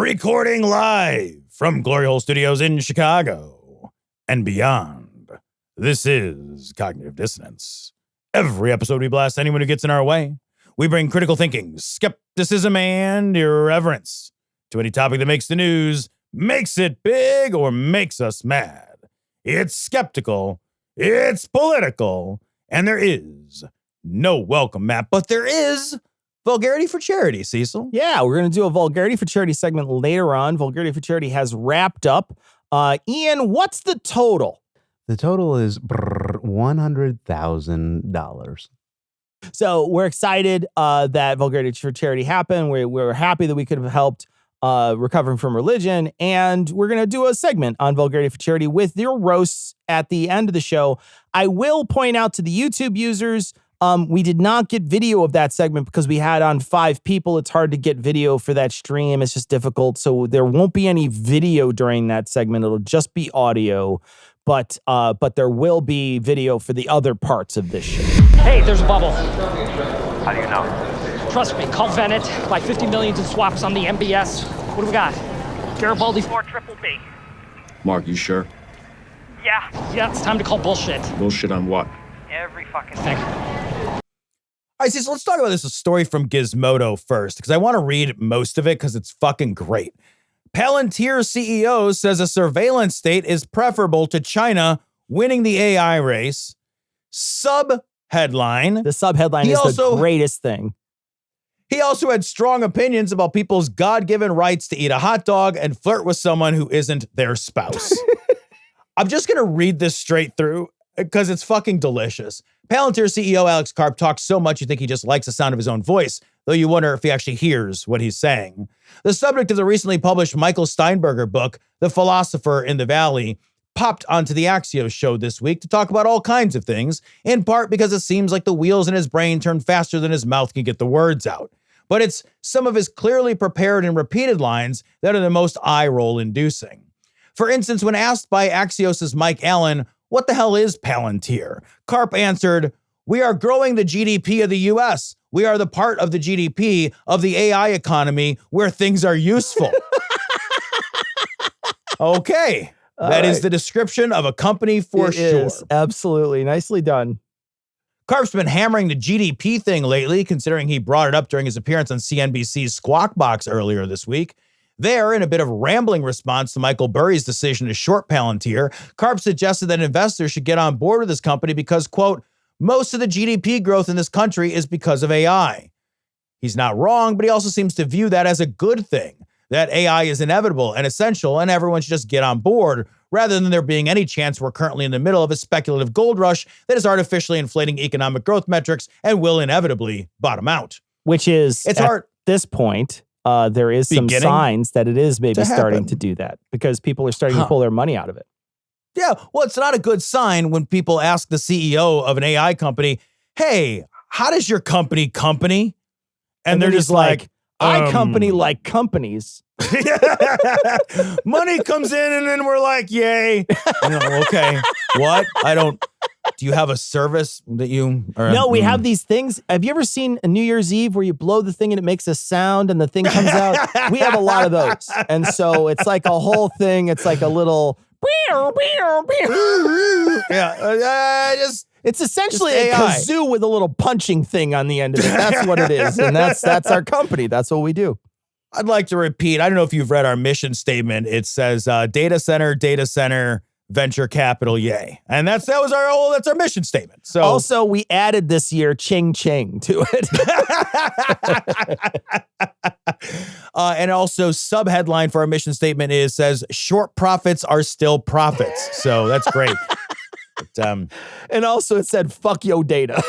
Recording live from Glory Hole Studios in Chicago and beyond. This is Cognitive Dissonance. Every episode we blast anyone who gets in our way. We bring critical thinking, skepticism, and irreverence to any topic that makes the news, makes it big, or makes us mad. It's skeptical, it's political, and there is no welcome map, but there is Vulgarity for Charity, Cecil. Yeah, we're going to do a Vulgarity for Charity segment later on. Vulgarity for Charity has wrapped up. Ian, what's the total? The total is $100,000. So we're excited that Vulgarity for Charity happened. We're happy that we could have helped recovering from religion. And we're going to do a segment on Vulgarity for Charity with your roasts at the end of the show. I will point out to the YouTube users, we did not get video of that segment because we had on 5 people. It's hard to get video for that stream. It's just difficult. So there won't be any video during that segment. It'll just be audio. But there will be video for the other parts of this show. Hey, there's a bubble. How do you know? Trust me, call Venet. Buy 50 million in swaps on the MBS. What do we got? Garibaldi 4 triple B. Mark, you sure? Yeah, it's time to call bullshit. Bullshit on what? Every fucking thing. All right, so let's talk about this story from Gizmodo first, because I want to read most of it because it's fucking great. Palantir CEO says a surveillance state is preferable to China winning the AI race. Sub-headline. The sub-headline is the greatest thing. He also had strong opinions about people's God-given rights to eat a hot dog and flirt with someone who isn't their spouse. I'm just going to read this straight through because it's fucking delicious. Palantir CEO Alex Karp talks so much you think he just likes the sound of his own voice, though you wonder if he actually hears what he's saying. The subject of the recently published Michael Steinberger book, The Philosopher in the Valley, popped onto the Axios show this week to talk about all kinds of things, in part because it seems like the wheels in his brain turn faster than his mouth can get the words out. But it's some of his clearly prepared and repeated lines that are the most eye-roll inducing. For instance, when asked by Axios' Mike Allen, what the hell is Palantir? Karp answered, we are growing the GDP of the US. We are the part of the GDP of the AI economy where things are useful. Okay. That is the description of a company for sure. Is. Absolutely. Nicely done. Karp's been hammering the GDP thing lately, considering he brought it up during his appearance on CNBC's Squawk Box earlier this week. There, in a bit of rambling response to Michael Burry's decision to short Palantir, Karp suggested that investors should get on board with this company because, quote, most of the GDP growth in this country is because of AI. He's not wrong, but he also seems to view that as a good thing, that AI is inevitable and essential and everyone should just get on board, rather than there being any chance we're currently in the middle of a speculative gold rush that is artificially inflating economic growth metrics and will inevitably bottom out. Which is, it's hard. At this point, there is some signs that it is maybe starting to do that because people are starting to pull their money out of it. Yeah, well, it's not a good sign when people ask the CEO of an AI company, hey, how does your company? And they're just like, I company like companies. Money comes in and then we're like, yay. Okay, what? Do you have a service that you... No, we have these things. Have you ever seen a New Year's Eve where you blow the thing and it makes a sound and the thing comes out? We have a lot of those. And so it's like a whole thing. It's like a little... Yeah, it's essentially a kazoo with a little punching thing on the end of it. That's what it is. And that's our company. That's what we do. I'd like to repeat, I don't know if you've read our mission statement. It says data center, venture capital, yay. And that's our mission statement. So also we added this year ching ching to it. And also sub-headline for our mission statement says short profits are still profits. So that's great. But, and also it said fuck yo data.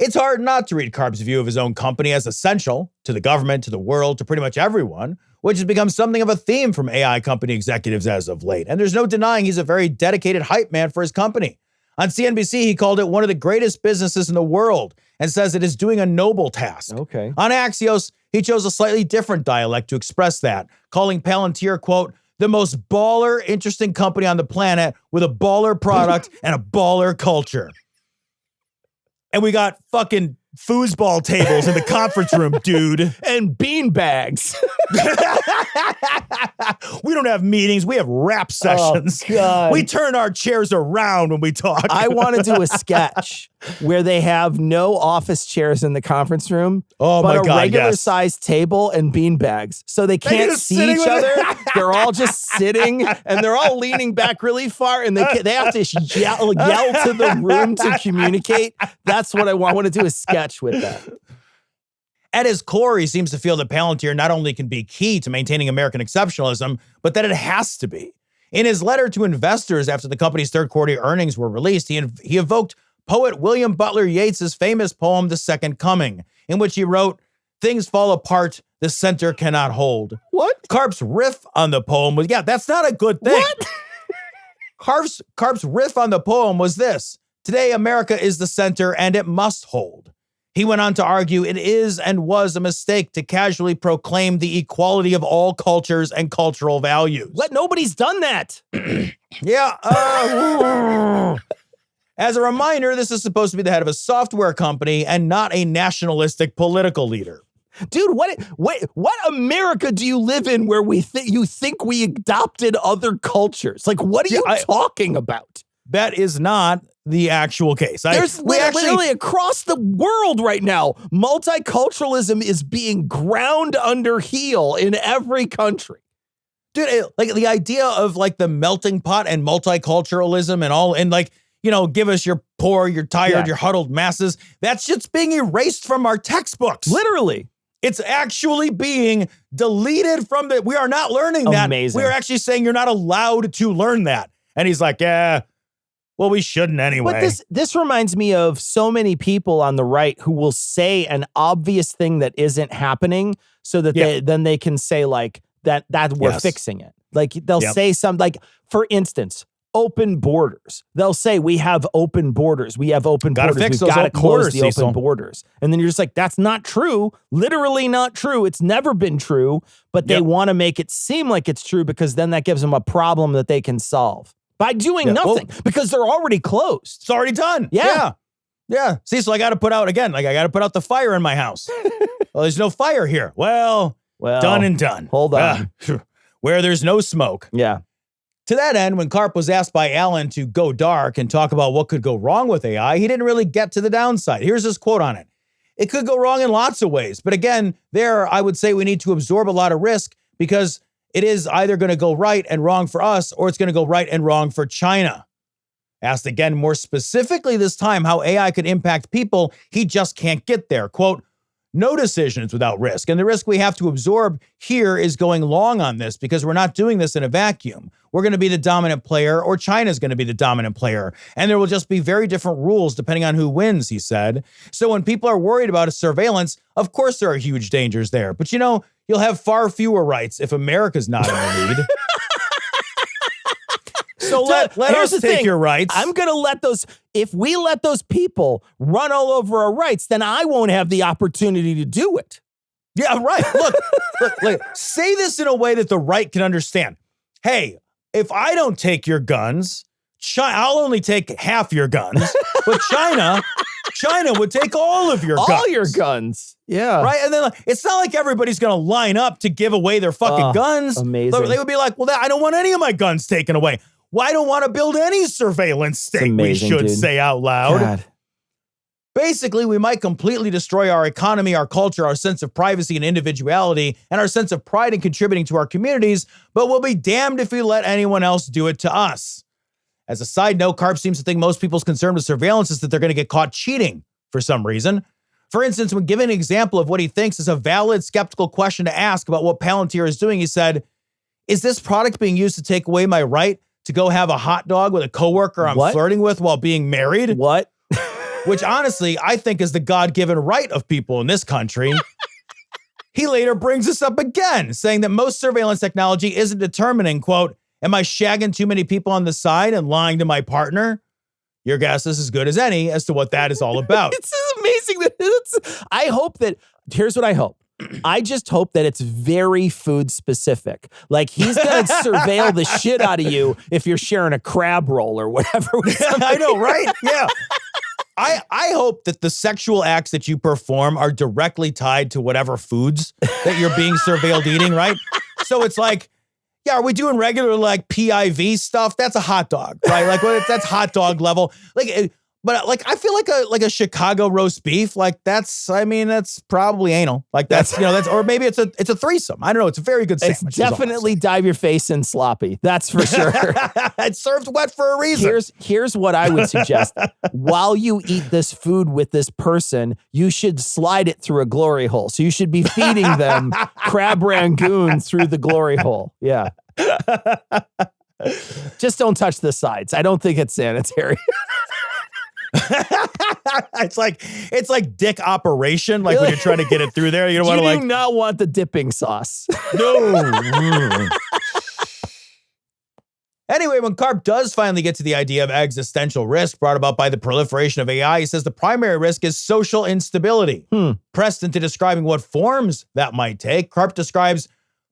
It's hard not to read Karp's view of his own company as essential to the government, to the world, to pretty much everyone, which has become something of a theme from AI company executives as of late. And there's no denying he's a very dedicated hype man for his company. On CNBC, he called it one of the greatest businesses in the world and says it is doing a noble task. Okay. On Axios, he chose a slightly different dialect to express that, calling Palantir, quote, the most baller, interesting company on the planet with a baller product and a baller culture. And we got fucking foosball tables in the conference room, dude. And bean bags. We don't have meetings. We have rap sessions. Oh, God. We turn our chairs around when we talk. I want to do a sketch where they have no office chairs in the conference room, Oh, but my God, a regular yes. sized table and bean bags. So they can't just see sitting each with other. it. They're all just sitting and they're all leaning back really far and they have to yell to the room to communicate. That's what I want. I want to do a sketch with that. At his core, he seems to feel that Palantir not only can be key to maintaining American exceptionalism, but that it has to be. In his letter to investors after the company's third quarter earnings were released, he evoked poet William Butler Yeats's famous poem, The Second Coming, in which he wrote, "Things fall apart, the center cannot hold." What? Karp's riff on the poem was, yeah, that's not a good thing. What? Karp's riff on the poem was this: "Today, America is the center and it must hold." He went on to argue it is and was a mistake to casually proclaim the equality of all cultures and cultural values. Nobody's done that. Yeah. As a reminder, this is supposed to be the head of a software company and not a nationalistic political leader. Dude, what America do you live in where you think we adopted other cultures? Like, what are you talking about? That is not the actual case. There's literally across the world right now, multiculturalism is being ground under heel in every country. Dude, like the idea of like the melting pot and multiculturalism and all, and like, you know, give us your poor, your tired, your huddled masses. That shit's being erased from our textbooks. Literally. It's actually being deleted from we are not learning that. Amazing. We are actually saying you're not allowed to learn that. And he's like, yeah, well, we shouldn't anyway. But this reminds me of so many people on the right who will say an obvious thing that isn't happening so that they can say like that we're fixing it. Like they'll say something like, for instance, open borders. They'll say we have open borders. We have open borders. We've got to close the open borders. And then you're just like, that's not true. Literally not true. It's never been true. But they want to make it seem like it's true because then that gives them a problem that they can solve by doing nothing because they're already closed. It's already done. Yeah. See, so I got to put out the fire in my house. Well, there's no fire here. Well, done and done. Hold on. Where there's no smoke. Yeah. To that end, when Karp was asked by Allen to go dark and talk about what could go wrong with AI, he didn't really get to the downside. Here's his quote on it. "It could go wrong in lots of ways. But again, I would say we need to absorb a lot of risk because it is either going to go right and wrong for us or it's going to go right and wrong for China." Asked again more specifically this time how AI could impact people, he just can't get there. Quote, "No decisions without risk. And the risk we have to absorb here is going long on this because we're not doing this in a vacuum. We're going to be the dominant player or China's going to be the dominant player. And there will just be very different rules depending on who wins," he said. "So when people are worried about a surveillance, of course there are huge dangers there. But you know, you'll have far fewer rights if America's not in the lead." So let us take your rights. I'm going to if we let those people run all over our rights, then I won't have the opportunity to do it. Yeah, right. Look, say this in a way that the right can understand. Hey, if I don't take your guns, I'll only take half your guns, but China would take all of your guns. All your guns. Yeah. Right? And then it's not like everybody's going to line up to give away their fucking guns. Amazing. They would be like, well, I don't want any of my guns taken away. Well, I don't want to build any surveillance state, amazing, we should dude. say out loud. God. Basically, we might completely destroy our economy, our culture, our sense of privacy and individuality, and our sense of pride in contributing to our communities, but we'll be damned if we let anyone else do it to us. As a side note, Karp seems to think most people's concern with surveillance is that they're going to get caught cheating for some reason. For instance, when giving an example of what he thinks is a valid skeptical question to ask about what Palantir is doing, he said, "Is this product being used to take away my right to go have a hot dog with a coworker I'm flirting with while being married?" What? Which honestly, I think is the God-given right of people in this country. He later brings this up again, saying that most surveillance technology isn't determining, quote, "Am I shagging too many people on the side and lying to my partner?" Your guess is as good as any as to what that is all about. It's amazing here's what I hope. I just hope that it's very food specific. Like he's going to surveil the shit out of you if you're sharing a crab roll or whatever. I know, right? Yeah. I hope that the sexual acts that you perform are directly tied to whatever foods that you're being surveilled eating, right? So it's like, yeah, are we doing regular like PIV stuff? That's a hot dog, right? Like that's hot dog level. But I feel like a Chicago roast beef, like that's probably anal. Like that's or maybe it's a threesome. I don't know. It's a very good sandwich. It's definitely dive your face in sloppy. That's for sure. It's served wet for a reason. Here's what I would suggest. While you eat this food with this person, you should slide it through a glory hole. So you should be feeding them crab rangoon through the glory hole. Yeah. Just don't touch the sides. I don't think it's sanitary. It's like dick operation, like when you're trying to get it through there. You don't want to You do not want the dipping sauce. No. Anyway, when Karp does finally get to the idea of existential risk brought about by the proliferation of AI, he says the primary risk is social instability. Pressed into describing what forms that might take, Karp describes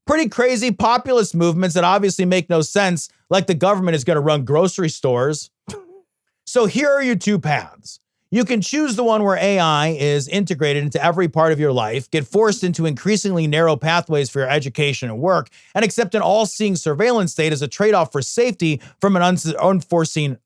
pretty crazy populist movements that obviously make no sense, like the government is going to run grocery stores. So here are your two paths. You can choose the one where AI is integrated into every part of your life, get forced into increasingly narrow pathways for your education and work, and accept an all-seeing surveillance state as a trade-off for safety from an unseen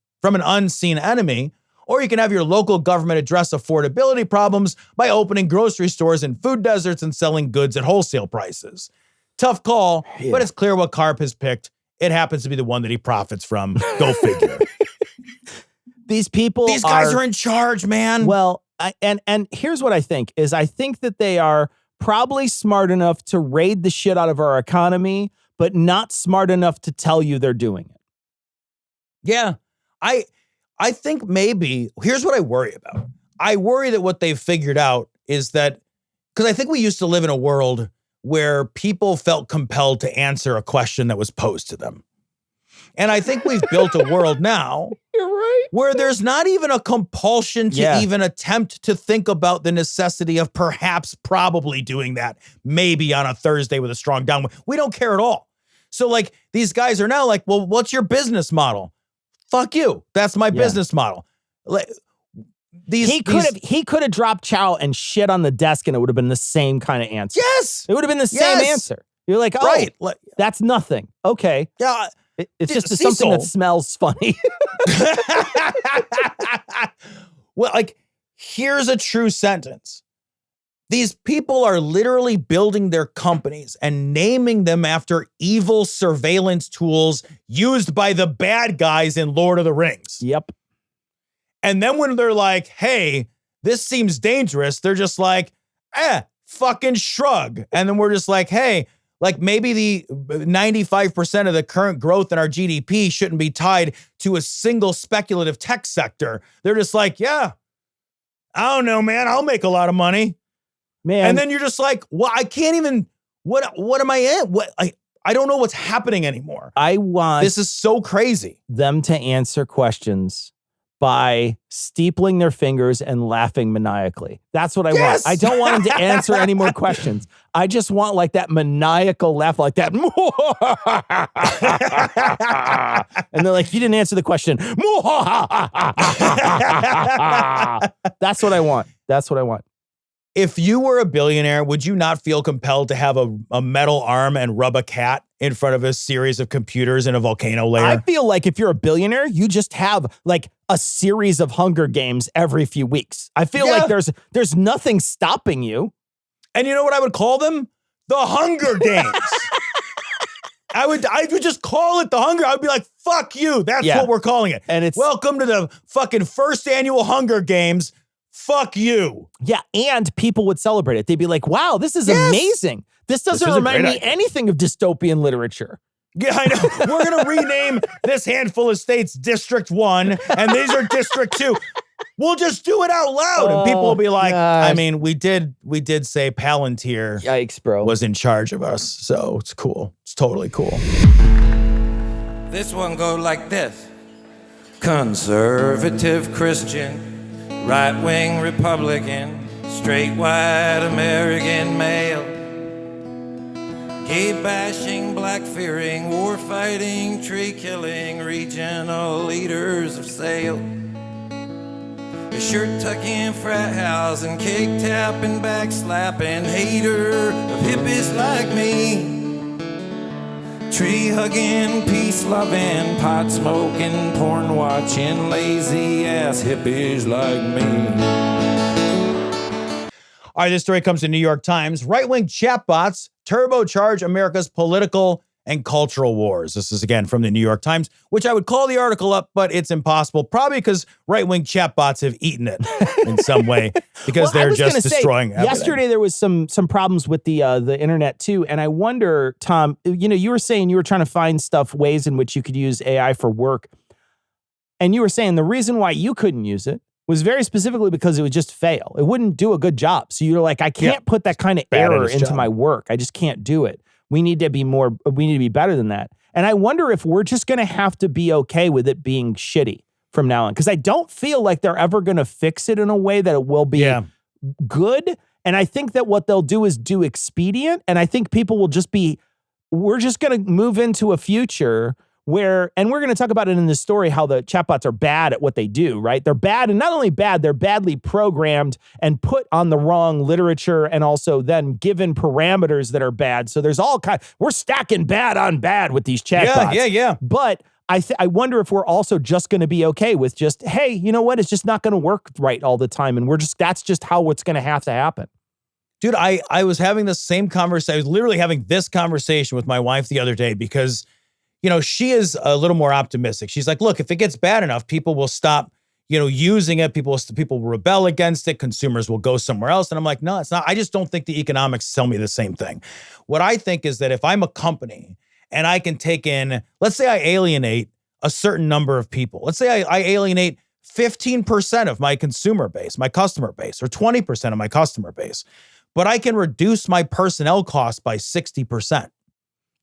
enemy. Or you can have your local government address affordability problems by opening grocery stores in food deserts and selling goods at wholesale prices. Tough call, but it's clear what Karp has picked. It happens to be the one that he profits from. Go figure. These guys are in charge, man. Well, and here's what I think is I think that they are probably smart enough to raid the shit out of our economy, but not smart enough to tell you they're doing it. Yeah. I think maybe, here's what I worry about. I worry that what they've figured out is that, because I think we used to live in a world where people felt compelled to answer a question that was posed to them. And I think we've built a world now where there's not even a compulsion to even attempt to think about the necessity of perhaps probably doing that, maybe on a Thursday with a strong downwind. We don't care at all. So like these guys are now like, well, what's your business model? Fuck you. That's my business model. Like, he could have dropped chow and shit on the desk and it would have been the same kind of answer. Yes. It would have been the same answer. You're like, oh, right. That's nothing. Okay. Yeah. It's just something that smells funny. Well, like, here's a true sentence. These people are literally building their companies and naming them after evil surveillance tools used by the bad guys in Lord of the Rings. Yep. And then when they're like, hey, this seems dangerous, they're just like, fucking shrug. And then we're just like, hey, like maybe the 95% of the current growth in our GDP shouldn't be tied to a single speculative tech sector. They're just like, yeah, I don't know, man. I'll make a lot of money. Man. And then you're just like, well, I can't even, what am I in? I don't know what's happening anymore. This is so crazy. Them to answer questions by steepling their fingers and laughing maniacally. That's what I want. I don't want them to answer any more questions. I just want like that maniacal laugh like that. And they're like, you didn't answer the question. That's what I want. That's what I want. If you were a billionaire, would you not feel compelled to have a metal arm and rub a cat in front of a series of computers in a volcano layer? I feel like if you're a billionaire, you just have like a series of Hunger Games every few weeks. I feel like there's nothing stopping you. And you know what I would call them? The Hunger Games. I would just call it the Hunger. I would be like, fuck you. That's what we're calling it. And it's welcome to the fucking first annual Hunger Games. Fuck you. Yeah, and people would celebrate it. They'd be like, wow, this is amazing. This doesn't remind me anything of dystopian literature. Yeah, I know. We're going to rename this handful of states District 1, and these are District 2. We'll just do it out loud. And people will be like, I mean, we did say Palantir was in charge of us. So it's cool. It's totally cool. This one goes like this. Conservative Christian, right-wing Republican, straight white American male, gay bashing, black fearing, war fighting, tree killing, regional leaders of sale. shirt tucking, frat house, and cake tapping, backslapping, hater of hippies like me. Tree hugging, peace loving, pot smoking, porn watching, lazy ass hippies like me. All right, this story comes to New York Times. Right-wing chatbots turbocharge America's political and cultural wars. This is again from the New York Times, which I would call the article up, but it's impossible, probably because right-wing chatbots have eaten it in some way because they're just destroying everything. Yesterday there was some problems with the internet too, and I wonder, Tom, you were saying you were trying to find ways in which you could use AI for work, and you were saying the reason why you couldn't use it was very specifically because it would just fail. It wouldn't do a good job. So you're like, I can't put that kind of error into my work. I just can't do it. We need to be better than that. And I wonder if we're just going to have to be okay with it being shitty from now on. Because I don't feel like they're ever going to fix it in a way that it will be good. And I think that what they'll do is do expedient. And I think people will we're just going to move into a future where, and we're going to talk about it in this story, how the chatbots are bad at what they do, right? They're bad, and not only bad, they're badly programmed and put on the wrong literature, and also then given parameters that are bad. So there's we're stacking bad on bad with these chatbots. Yeah. But I wonder if we're also just going to be okay with just, hey, you know what? It's just not going to work right all the time. And that's just how it's going to have to happen. Dude, I was having the same conversation. I was literally having this conversation with my wife the other day because she is a little more optimistic. She's like, look, if it gets bad enough, people will stop, using it. People will rebel against it. Consumers will go somewhere else. And I'm like, no, it's not. I just don't think the economics tell me the same thing. What I think is that if I'm a company and I can take in, let's say I alienate a certain number of people. Let's say I alienate 15% of my consumer base, my customer base, or 20% of my customer base, but I can reduce my personnel costs by 60%.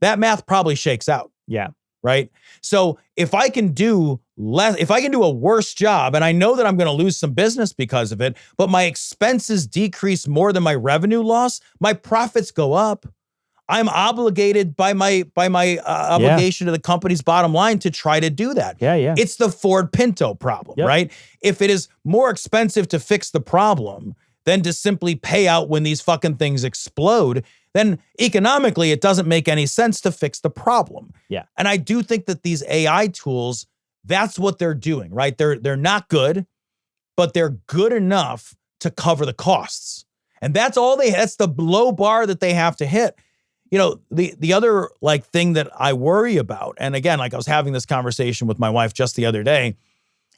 That math probably shakes out. Yeah. Right. So if I can do a worse job, and I know that I'm going to lose some business because of it, but my expenses decrease more than my revenue loss, my profits go up. I'm obligated by my obligation to the company's bottom line to try to do that. Yeah. It's the Ford Pinto problem, right? If it is more expensive to fix the problem than to simply pay out when these fucking things explode, then economically, it doesn't make any sense to fix the problem. Yeah. And I do think that these AI tools, that's what they're doing, right? They're not good, but they're good enough to cover the costs. And that's the low bar that they have to hit. The other thing that I worry about, and again, I was having this conversation with my wife just the other day,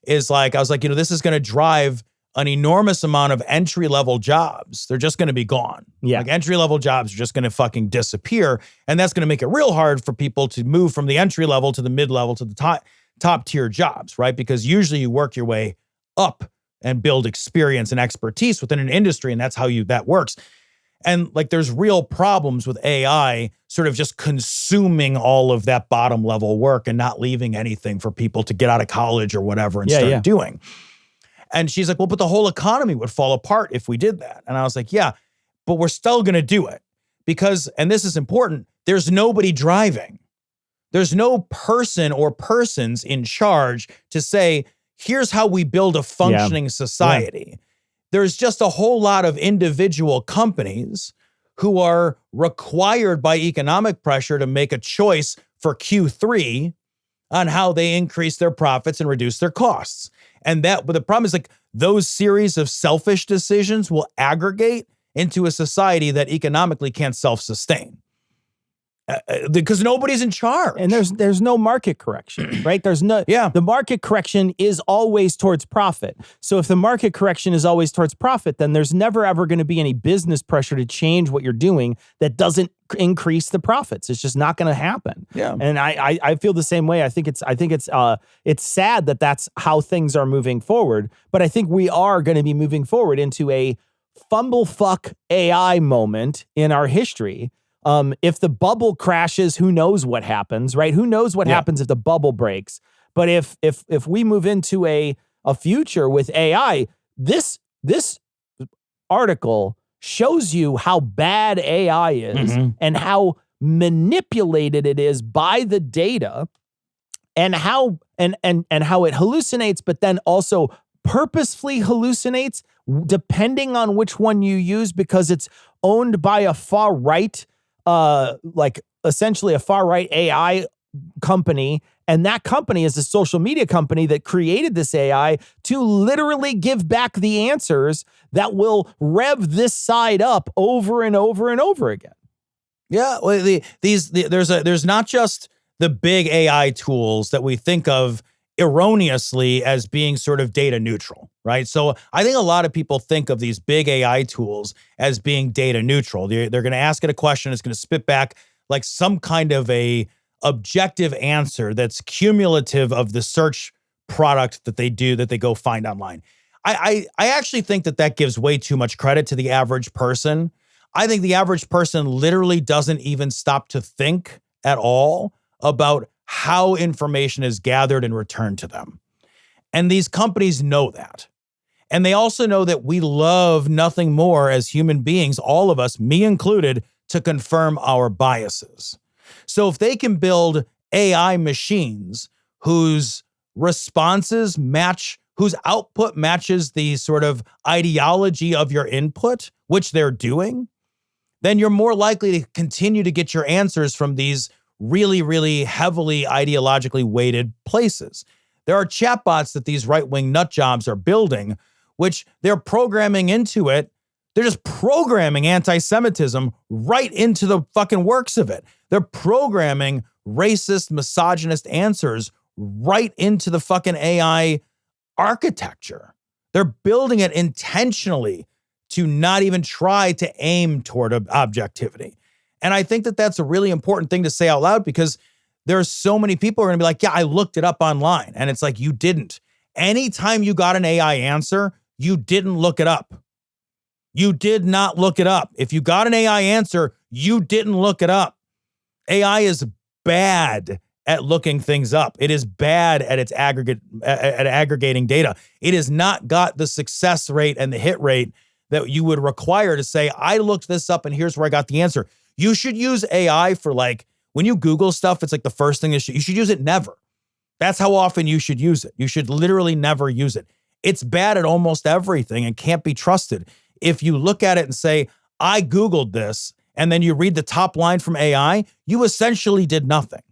is I was like, this is going to drive an enormous amount of entry-level jobs. They're just going to be gone. Yeah. Entry-level jobs are just going to fucking disappear. And that's going to make it real hard for people to move from the entry-level to the mid-level to the top-tier jobs, right? Because usually you work your way up and build experience and expertise within an industry, and that's how that works. And there's real problems with AI sort of just consuming all of that bottom-level work and not leaving anything for people to get out of college or whatever and start doing. And she's like, well, but the whole economy would fall apart if we did that. And I was like, yeah, but we're still going to do it because, and this is important, there's nobody driving. There's no person or persons in charge to say, here's how we build a functioning society. Yeah. There's just a whole lot of individual companies who are required by economic pressure to make a choice for Q3 on how they increase their profits and reduce their costs. But the problem is those series of selfish decisions will aggregate into a society that economically can't self-sustain. Because nobody's in charge. And there's no market correction, right? The market correction is always towards profit. So if the market correction is always towards profit, then there's never ever going to be any business pressure to change what you're doing that doesn't increase the profits. It's just not going to happen. Yeah. And I feel the same way. I think it's sad that that's how things are moving forward, but I think we are going to be moving forward into a fumblefuck AI moment in our history. If the bubble crashes, who knows what happens, right? Who knows what happens if the bubble breaks? But if we move into a future with AI, this article shows you how bad AI is and how manipulated it is by the data and how it hallucinates, but then also purposefully hallucinates depending on which one you use because it's owned by a far right, like essentially a far right AI company. And that company is a social media company that created this AI to literally give back the answers that will rev this side up over and over and over again. Yeah, well, there's not just the big AI tools that we think of erroneously as being sort of data neutral, right? So I think a lot of people think of these big AI tools as being data neutral. They're going to ask it a question, it's going to spit back like some kind of a objective answer that's cumulative of the search product that they go find online. I actually think that gives way too much credit to the average person. I think the average person literally doesn't even stop to think at all about how information is gathered and returned to them. And these companies know that. And they also know that we love nothing more as human beings, all of us, me included, to confirm our biases. So if they can build AI machines whose responses match, whose output matches the sort of ideology of your input, which they're doing, then you're more likely to continue to get your answers from these really, really heavily ideologically weighted places. There are chatbots that these right-wing nut jobs are building, which they're programming into it. They're just programming anti-Semitism right into the fucking works of it. They're programming racist, misogynist answers right into the fucking AI architecture. They're building it intentionally to not even try to aim toward objectivity. And I think that that's a really important thing to say out loud because there's so many people who are going to be like, yeah, I looked it up online. And it's like, you didn't. Anytime you got an AI answer, you didn't look it up. You did not look it up. If you got an AI answer, you didn't look it up. AI is bad at looking things up. It is bad at its aggregating data. It has not got the success rate and the hit rate that you would require to say, I looked this up and here's where I got the answer. You should use AI for like, when you Google stuff, it's like the first thing you should use it never. That's how often you should use it. You should literally never use it. It's bad at almost everything and can't be trusted. If you look at it and say, I Googled this, and then you read the top line from AI, you essentially did nothing.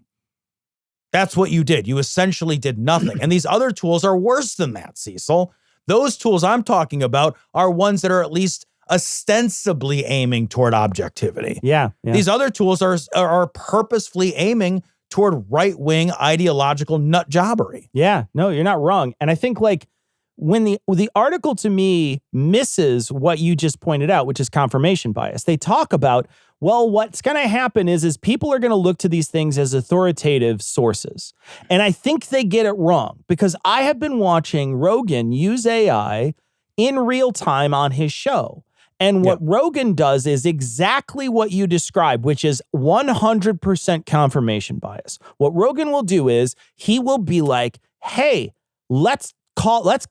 That's what you did. You essentially did nothing. And these other tools are worse than that, Cecil. Those tools I'm talking about are ones that are at least ostensibly aiming toward objectivity. Yeah. These other tools are purposefully aiming toward right-wing ideological nut jobbery. Yeah, no, you're not wrong. And I think like when the article to me misses what you just pointed out, which is confirmation bias. They talk about, well, what's going to happen is people are going to look to these things as authoritative sources. And I think they get it wrong because I have been watching Rogan use AI in real time on his show. And what Rogan does is exactly what you described, which is 100% confirmation bias. What Rogan will do is he will be like, hey, let's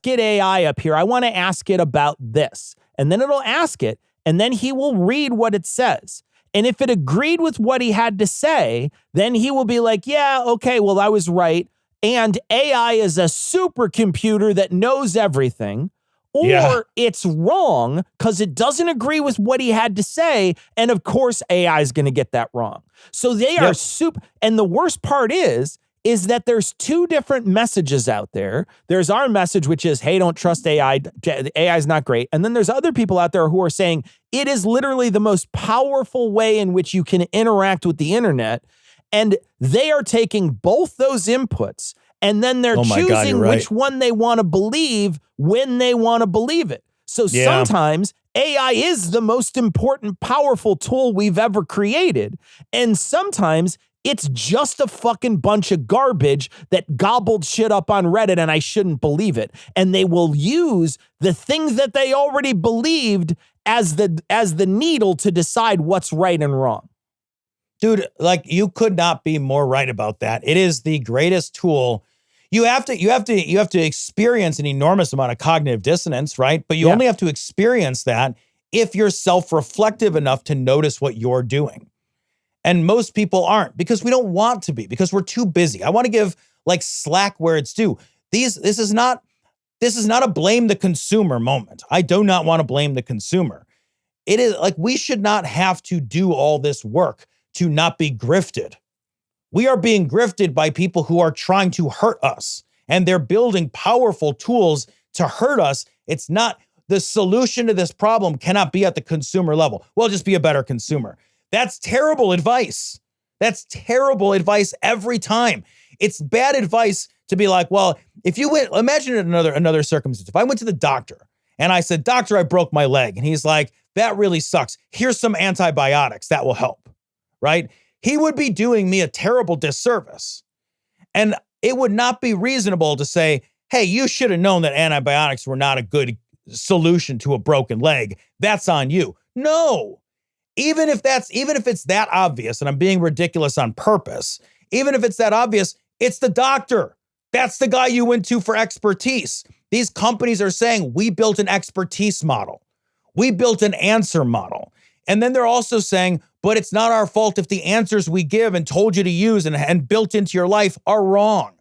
get AI up here. I want to ask it about this. And then it'll ask it, and then he will read what it says. And if it agreed with what he had to say, then he will be like, yeah, okay, well, I was right. And AI is a supercomputer that knows everything. Or it's wrong because it doesn't agree with what he had to say. And of course, AI is going to get that wrong. So they are super. And the worst part is that there's two different messages out there. There's our message, which is, hey, don't trust AI. AI is not great. And then there's other people out there who are saying it is literally the most powerful way in which you can interact with the internet. And they are taking both those inputs and then they're choosing which one they want to believe when they want to believe it. So sometimes AI is the most important, powerful tool we've ever created. And sometimes it's just a fucking bunch of garbage that gobbled shit up on Reddit and I shouldn't believe it. And they will use the things that they already believed as the needle to decide what's right and wrong. Dude, like you could not be more right about that. It is the greatest tool. You have to experience an enormous amount of cognitive dissonance, right? But you only have to experience that if you're self-reflective enough to notice what you're doing. And most people aren't because we don't want to be, because we're too busy. I want to give like slack where it's due. This is not this is not a blame the consumer moment. I do not want to blame the consumer. It is like we should not have to do all this work to not be grifted. We are being grifted by people who are trying to hurt us, and they're building powerful tools to hurt us. It's not the solution to this problem cannot be at the consumer level. Well, just be a better consumer. That's terrible advice. That's terrible advice every time. It's bad advice to be like, well, if you went, imagine another circumstance. If I went to the doctor and I said, doctor, I broke my leg. And he's like, that really sucks. Here's some antibiotics that will help, right? He would be doing me a terrible disservice. And it would not be reasonable to say, hey, you should have known that antibiotics were not a good solution to a broken leg. That's on you. No. Even if it's that obvious, and I'm being ridiculous on purpose, even if it's that obvious, it's the doctor. That's the guy you went to for expertise. These companies are saying, we built an expertise model. We built an answer model. And then they're also saying, but it's not our fault if the answers we give and told you to use and built into your life are wrong.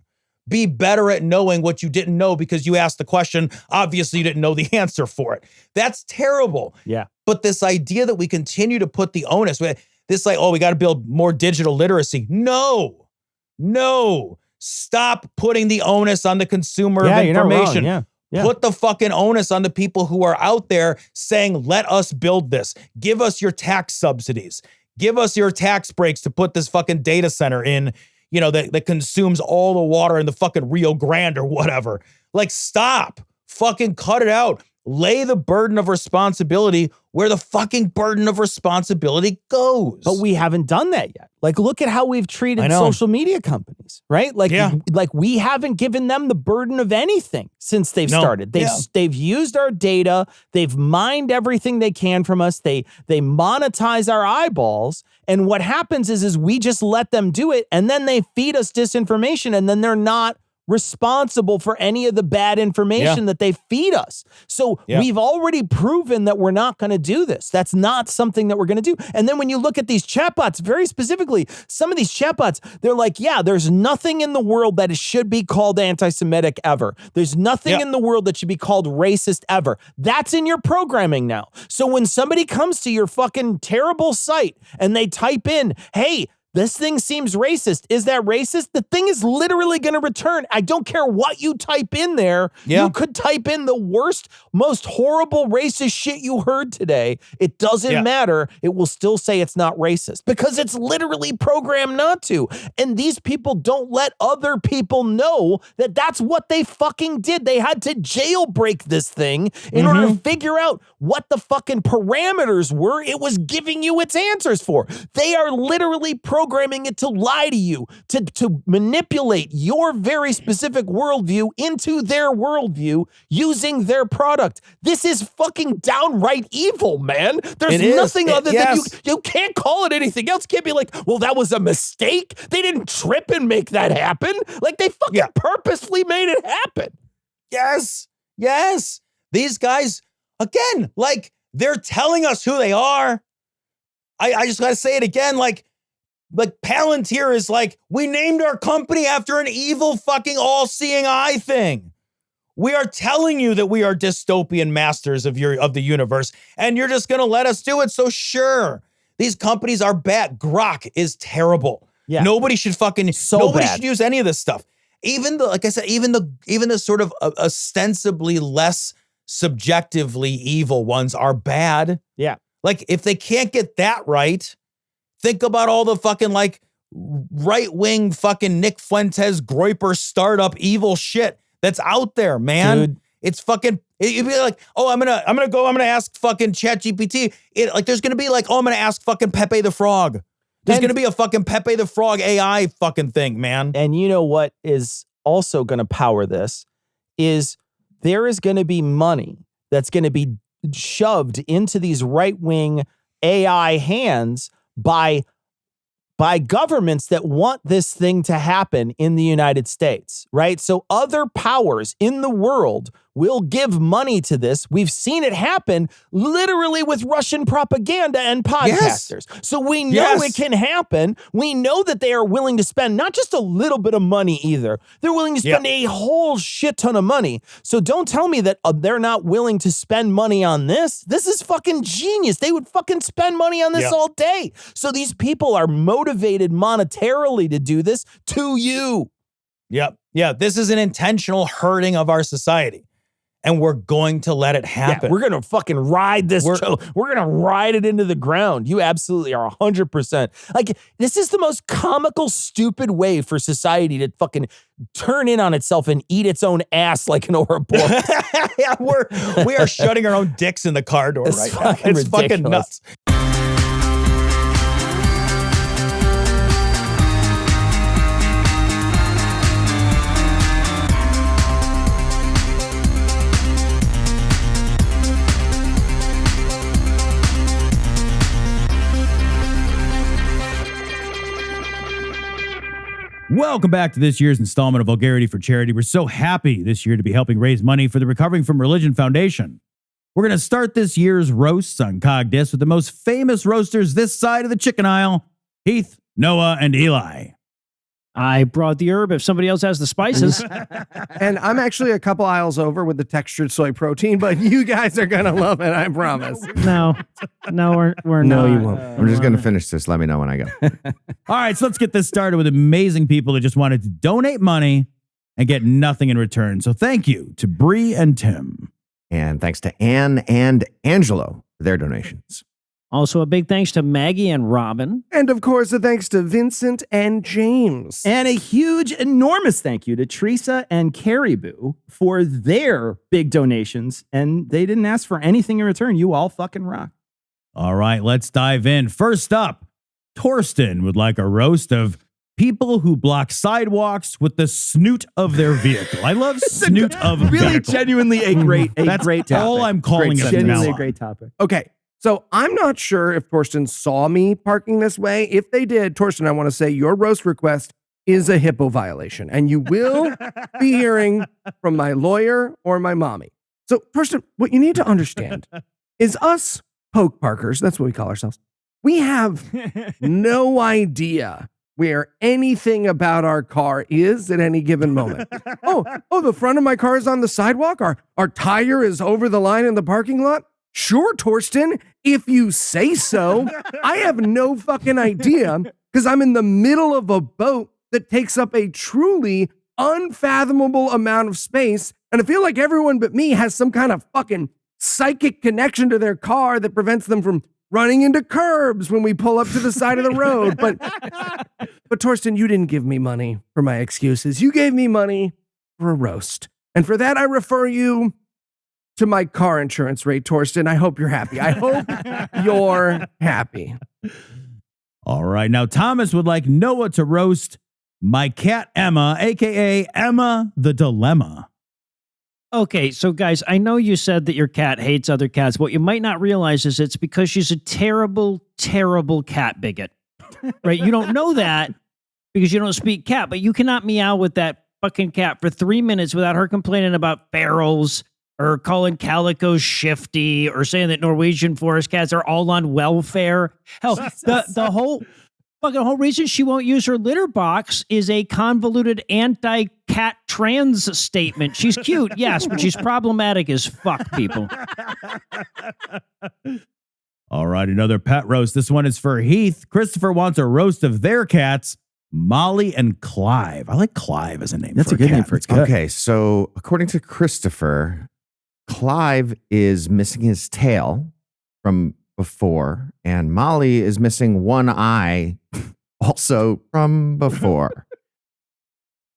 Be better at knowing what you didn't know because you asked the question. Obviously, you didn't know the answer for it. That's terrible. Yeah. But this idea that we continue to put the onus, this like, oh, we got to build more digital literacy. No. Stop putting the onus on the consumer of information. You're not wrong. Yeah. Put the fucking onus on the people who are out there saying, let us build this. Give us your tax subsidies. Give us your tax breaks to put this fucking data center in, that consumes all the water in the fucking Rio Grande or whatever. Like, stop. Fucking cut it out. Lay the burden of responsibility where the fucking burden of responsibility goes. But we haven't done that yet. Like, look at how we've treated social media companies, right? Like, like we haven't given them the burden of anything since they've started. They've used our data. They've mined everything they can from us. They monetize our eyeballs. And what happens is we just let them do it. And then they feed us disinformation. And then they're not responsible for any of the bad information that they feed us. So we've already proven that we're not going to do this. That's not something that we're going to do. And then when you look at these chatbots, very specifically, some of these chatbots, they're like, yeah, there's nothing in the world that should be called anti-Semitic ever. There's nothing in the world that should be called racist ever. That's in your programming now. So when somebody comes to your fucking terrible site and they type in, hey, this thing seems racist. Is that racist? The thing is literally going to return. I don't care what you type in there. You could type in the worst, most horrible racist shit you heard today. It doesn't matter. It will still say it's not racist because it's literally programmed not to. And these people don't let other people know that that's what they fucking did. They had to jailbreak this thing in order to figure out what the fucking parameters were it was giving you its answers for. They are literally programming it to lie to you, to manipulate your very specific worldview into their worldview using their product. This is fucking downright evil, man. There's nothing other than you can't call it anything else. You can't be like, well, that was a mistake. They didn't trip and make that happen. Like they fucking purposefully made it happen. Yes. These guys, again, like they're telling us who they are. I just got to say it again. Like Palantir is like, we named our company after an evil fucking all-seeing eye thing. We are telling you that we are dystopian masters of the universe, and you're just going to let us do it. So sure, these companies are bad. Grok is terrible. Yeah. Nobody should should use any of this stuff. Even the sort of ostensibly less subjectively evil ones are bad. Yeah. Like if they can't get that right, think about all the fucking like right-wing fucking Nick Fuentes Groyper startup evil shit that's out there, man. Dude. It's fucking, it'd be like, oh, I'm gonna ask fucking ChatGPT. There's gonna be like, oh, I'm gonna ask fucking Pepe the Frog. There's gonna be a fucking Pepe the Frog AI fucking thing, man. And you know what is also gonna power this is there is gonna be money that's gonna be shoved into these right-wing AI hands by governments that want this thing to happen in the United States, right? So other powers in the world will give money to this. We've seen it happen literally with Russian propaganda and podcasters. So we know it can happen. We know that they are willing to spend not just a little bit of money either. They're willing to spend a whole shit ton of money. So don't tell me that they're not willing to spend money on this. This is fucking genius. They would fucking spend money on this all day. So these people are motivated monetarily to do this to you. Yep. Yeah. This is an intentional hurting of our society. And we're going to let it happen. Yeah, we're going to fucking ride this. We're going to ride it into the ground. You absolutely are 100%. Like, this is the most comical, stupid way for society to fucking turn in on itself and eat its own ass like an Ouroboros. Yeah, we are shutting our own dicks in the car door right now. It's ridiculous. fucking nuts. Welcome back to this year's installment of Vulgarity for Charity. We're so happy this year to be helping raise money for the Recovering from Religion Foundation. We're going to start this year's roasts on Cog Dis with the most famous roasters this side of the chicken aisle, Heath, Noah, and Eli. I brought the herb if somebody else has the spices. And I'm actually a couple aisles over with the textured soy protein, but you guys are going to love it, I promise. No, we're No, not. you won't. I'm just going to finish this. Let me know when I go. All right, so let's get this started with amazing people that just wanted to donate money and get nothing in return. So thank you to Bree and Tim. And thanks to Anne and Angelo for their donations. Also, a big thanks to Maggie and Robin. And of course, a thanks to Vincent and James. And a huge, enormous thank you to Teresa and Caribou for their big donations. And they didn't ask for anything in return. You all fucking rock. All right, let's dive in. First up, Torsten would like a roast of people who block sidewalks with the snoot of their vehicle. I love snoot of really vehicle. genuinely a great topic. All I'm calling it from now Genuinely a on. great topic. Okay, so I'm not sure if Torsten saw me parking this way. If they did, Torsten, I want to say your roast request is a HIPAA violation, and you will be hearing from my lawyer or my mommy. So, Torsten, what you need to understand is us poke parkers, that's what we call ourselves, we have no idea where anything about our car is at any given moment. Oh, the front of my car is on the sidewalk? Our tire is over the line in the parking lot? Sure, Torsten, if you say so. I have no fucking idea because I'm in the middle of a boat that takes up a truly unfathomable amount of space. And I feel like everyone but me has some kind of fucking psychic connection to their car that prevents them from running into curbs when we pull up to the side of the road. But Torsten, you didn't give me money for my excuses. You gave me money for a roast. And for that, I refer you to my car insurance rate, Torsten. I hope you're happy. I hope you're happy. All right, now Thomas would like Noah to roast my cat Emma, a.k.a. Emma the Dilemma. Okay, so guys, I know you said that your cat hates other cats. What you might not realize is it's because she's a terrible, terrible cat bigot. Right? You don't know that because you don't speak cat, but you cannot meow with that fucking cat for 3 minutes without her complaining about ferals or calling calicos shifty or saying that Norwegian forest cats are all on welfare. Hell, the whole reason she won't use her litter box is a convoluted anti-cat trans statement. She's cute, yes, but she's problematic as fuck, people. All right, another pet roast. This one is for Heath. Christopher wants a roast of their cats, Molly and Clive. I like Clive as a name. That's for a good cat. name for a It's good. cat. Okay, so according to Christopher, Clive is missing his tail from before, and Molly is missing one eye also from before.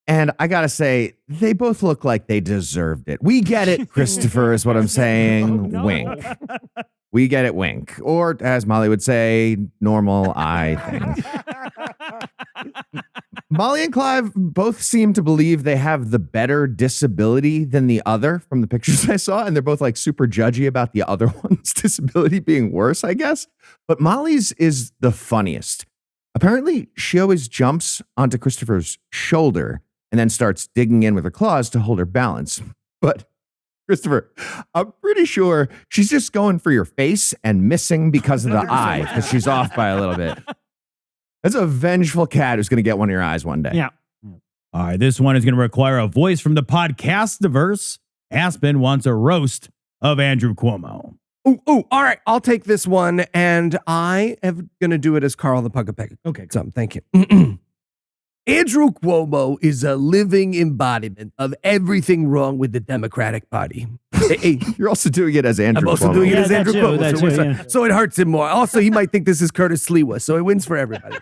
And I gotta say, they both look like they deserved it. We get it, Christopher, is what I'm saying. Wink. We get it, wink. Or as Molly would say, normal eye thing. Molly and Clive both seem to believe they have the better disability than the other from the pictures I saw. And they're both like super judgy about the other one's disability being worse, I guess. But Molly's is the funniest. Apparently, she always jumps onto Christopher's shoulder and then starts digging in with her claws to hold her balance. But Christopher, I'm pretty sure she's just going for your face and missing because of the eye, because she's off by a little bit. That's a vengeful cat who's going to get one of your eyes one day. Yeah. All right, this one is going to require a voice from the podcast-diverse. Aspen wants a roast of Andrew Cuomo. Ooh, all right. I'll take this one, and I am going to do it as Carl the Pugapeg. Okay. Thank you. Andrew Cuomo is a living embodiment of everything wrong with the Democratic Party. Hey, You're also doing it as Andrew I'm also Cuomo. doing it Yeah, as that Andrew too, Cuomo, that so, too, yeah. so it hurts him more. Also, he might think this is Curtis Sliwa, so it wins for everybody.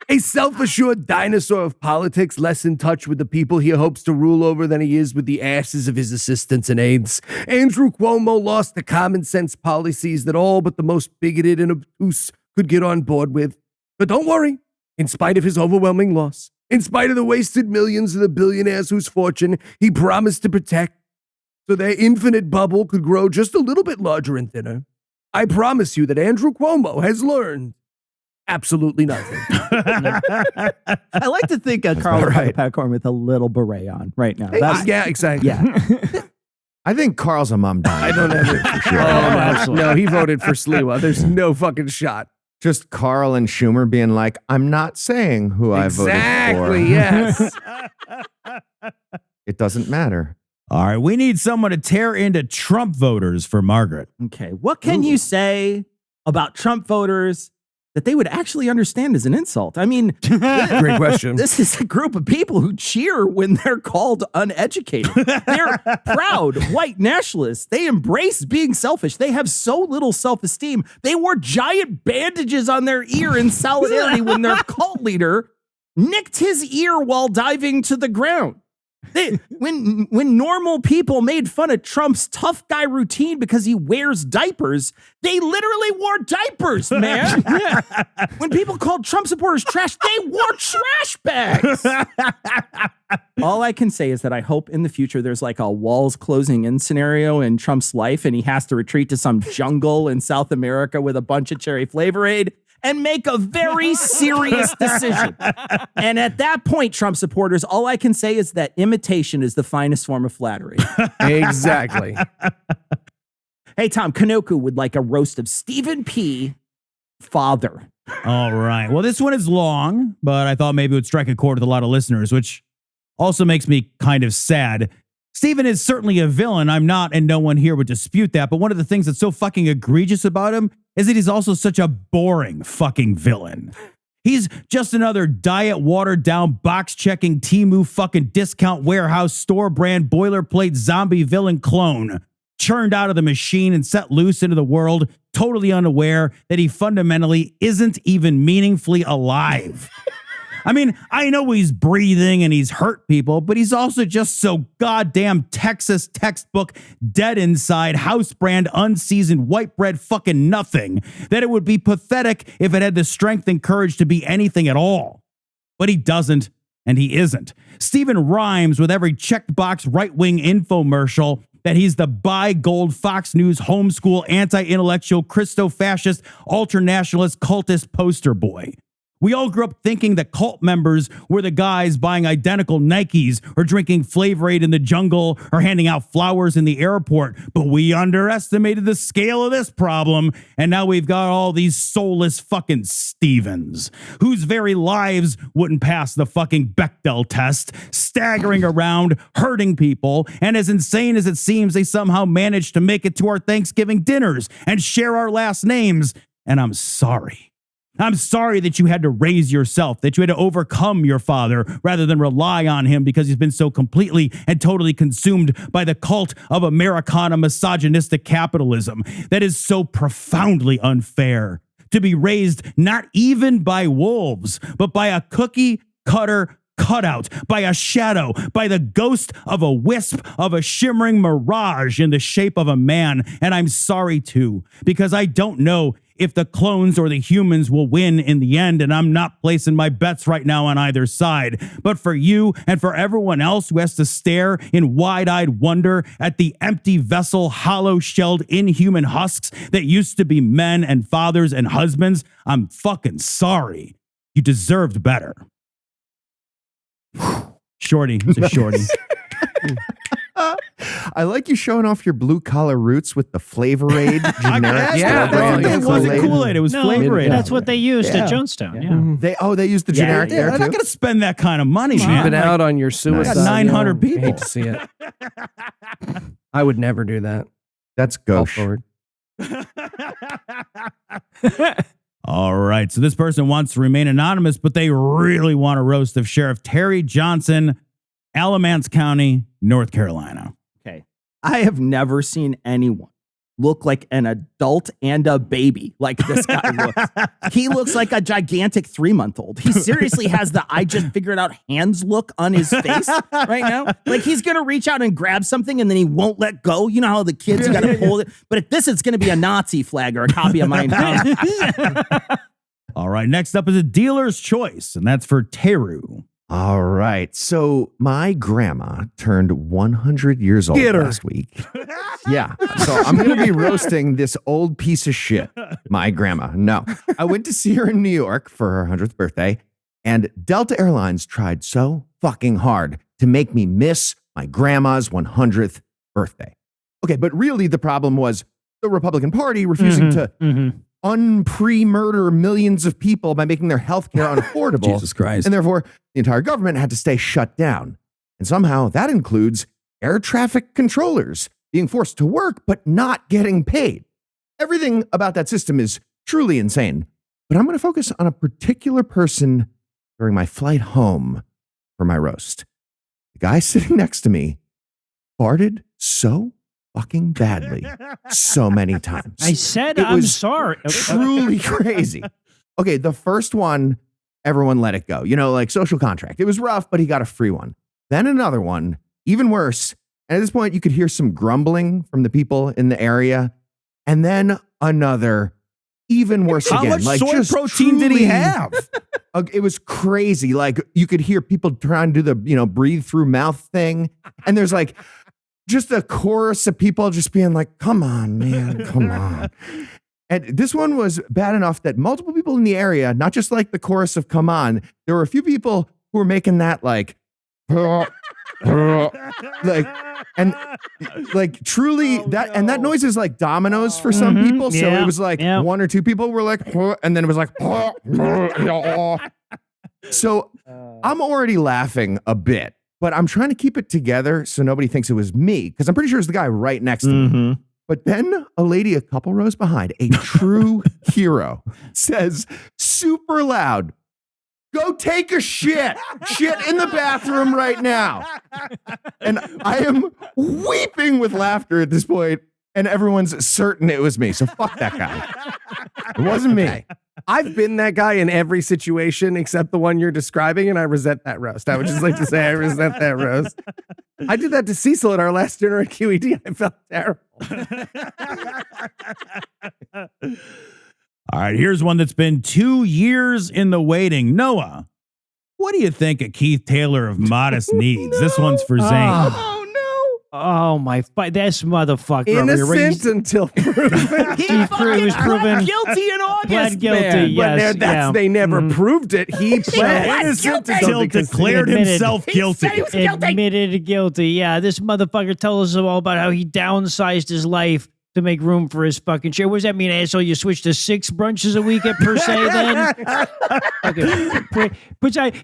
A self-assured dinosaur of politics, less in touch with the people he hopes to rule over than he is with the asses of his assistants and aides. Andrew Cuomo lost the common sense policies that all but the most bigoted and obtuse could get on board with. But don't worry, in spite of his overwhelming loss, in spite of the wasted millions of the billionaires whose fortune he promised to protect so their infinite bubble could grow just a little bit larger and thinner, I promise you that Andrew Cuomo has learned absolutely nothing. I like to think of Carl right. Packhorn with a little beret on right now. That's, Yeah, exactly. yeah. I think Carl's a mum dime. I don't have it for sure. absolutely. No, he voted for Sliwa. There's no fucking shot. Just Carl and Schumer being like, I'm not saying who I voted Exactly, for. yes. It doesn't matter. All right, we need someone to tear into Trump voters for Margaret. Okay. What can you say about Trump voters that they would actually understand as an insult? I mean, Great question. this is a group of people who cheer when they're called uneducated. They're proud white nationalists. They embrace being selfish. They have so little self-esteem. They wore giant bandages on their ear in solidarity when their cult leader nicked his ear while diving to the ground. When normal people made fun of Trump's tough guy routine because he wears diapers, they literally wore diapers, man. When people called Trump supporters trash, they wore trash bags. All I can say is that I hope in the future there's like a walls closing in scenario in Trump's life and he has to retreat to some jungle in South America with a bunch of cherry Flavor Aid and make a very serious decision. And at that point, Trump supporters, all I can say is that imitation is the finest form of flattery. Exactly. Hey, Tom, Kanoku would like a roast of Stephen P. Father. All right. Well, this one is long, but I thought maybe it would strike a chord with a lot of listeners, which also makes me kind of sad. Stephen is certainly a villain. I'm not, and no one here would dispute that. But one of the things that's so fucking egregious about him is that he's also such a boring fucking villain. He's just another diet, watered down, box checking Temu fucking discount warehouse store brand boilerplate zombie villain clone churned out of the machine and set loose into the world, totally unaware that he fundamentally isn't even meaningfully alive. I mean, I know he's breathing and he's hurt people, but he's also just so goddamn Texas textbook, dead inside, house brand, unseasoned, white bread fucking nothing that it would be pathetic if it had the strength and courage to be anything at all. But he doesn't, and he isn't. Stephen rhymes with every checked box right-wing infomercial that he's the buy gold Fox News homeschool anti-intellectual Christo-fascist ultra-nationalist cultist poster boy. We all grew up thinking that cult members were the guys buying identical Nikes or drinking Flavor Aid in the jungle or handing out flowers in the airport, but we underestimated the scale of this problem, and now we've got all these soulless fucking Stevens, whose very lives wouldn't pass the fucking Bechdel test, staggering around, hurting people, and as insane as it seems, they somehow managed to make it to our Thanksgiving dinners and share our last names, and I'm sorry. I'm sorry that you had to raise yourself, that you had to overcome your father rather than rely on him because he's been so completely and totally consumed by the cult of Americana misogynistic capitalism that is so profoundly unfair. To be raised not even by wolves, but by a cookie cutter cutout, by a shadow, by the ghost of a wisp of a shimmering mirage in the shape of a man. And I'm sorry too, because I don't know if the clones or the humans will win in the end, and I'm not placing my bets right now on either side. But for you and for everyone else who has to stare in wide-eyed wonder at the empty vessel, hollow-shelled, inhuman husks that used to be men and fathers and husbands, I'm fucking sorry. You deserved better. Shorty. It's a shorty. I like you showing off your blue collar roots with the Flavor Aid generic. It wasn't Kool-Aid. It was Flavor Aid. That's what they used at Jonestown. Yeah. They used the generic there I'm too. not going to spend that kind of money, man. Cheaping out on your suicide. I got 900 meal. people. I hate to see it. I would never do that. That's Fall gauche. forward. All right. So this person wants to remain anonymous, but they really want a roast of Sheriff Terry Johnson, Alamance County, North Carolina. Okay. I have never seen anyone look like an adult and a baby like this guy looks. He looks like a gigantic 3-month-old. He seriously has the I just figured out hands look on his face right now. Like he's going to reach out and grab something and then he won't let go. You know how the kids got to pull it. But at this, it's going to be a Nazi flag or a copy of Mein Kampf. All right. Next up is a dealer's choice, and that's for Teru. All right. So my grandma turned 100 years old last week. Yeah. So I'm going to be roasting this old piece of shit, my grandma. No, I went to see her in New York for her 100th birthday, and Delta Airlines tried so fucking hard to make me miss my grandma's 100th birthday. Okay. But really the problem was the Republican Party refusing to unpre-murder millions of people by making their health care unaffordable. Jesus Christ. And therefore, the entire government had to stay shut down. And somehow that includes air traffic controllers being forced to work but not getting paid. Everything about that system is truly insane. But I'm going to focus on a particular person during my flight home for my roast. The guy sitting next to me farted so fucking badly so many times. I said It I'm was sorry. Truly crazy. Okay, the first one, everyone let it go. You know, like Social Contract. It was rough, but he got a free one. Then another one, even worse. And at this point, you could hear some grumbling from the people in the area. And then another, even worse How again. much Like soy just protein did he truly- have? It was crazy. Like you could hear people trying to do the, breathe through mouth thing. And there's like just a chorus of people just being like, come on, man, come on. And this one was bad enough that multiple people in the area, not just like the chorus of come on, there were a few people who were making that like, like truly that noise is like dominoes for some people. So it was like one or two people were like, and then it was like, so I'm already laughing a bit, but I'm trying to keep it together so nobody thinks it was me, because I'm pretty sure it's the guy right next to me. But then a lady a couple rows behind, a true hero, says super loud, go take a shit. Shit in the bathroom right now. And I am weeping with laughter at this point, and everyone's certain it was me. So fuck that guy. It wasn't me. I've been that guy in every situation except the one you're describing, and I resent that roast. I would just like to say I resent that roast. I did that to Cecil at our last dinner at QED. I felt terrible. All right, here's one that's been 2 years in the waiting. Noah, what do you think of Keith Taylor of Modest Needs? This one's for Zane. Oh my! This motherfucker! Innocent until proven. He was fucking proven- pled guilty in August, Pled guilty, man. yes. But they never proved it. He pled Innocent guilty. until declared Admitted. himself guilty. Admitted guilty. Yeah, this motherfucker tells us all about how he downsized his life to make room for his fucking share. What does that mean, asshole? You switch to 6 brunches a week at per se then? Okay.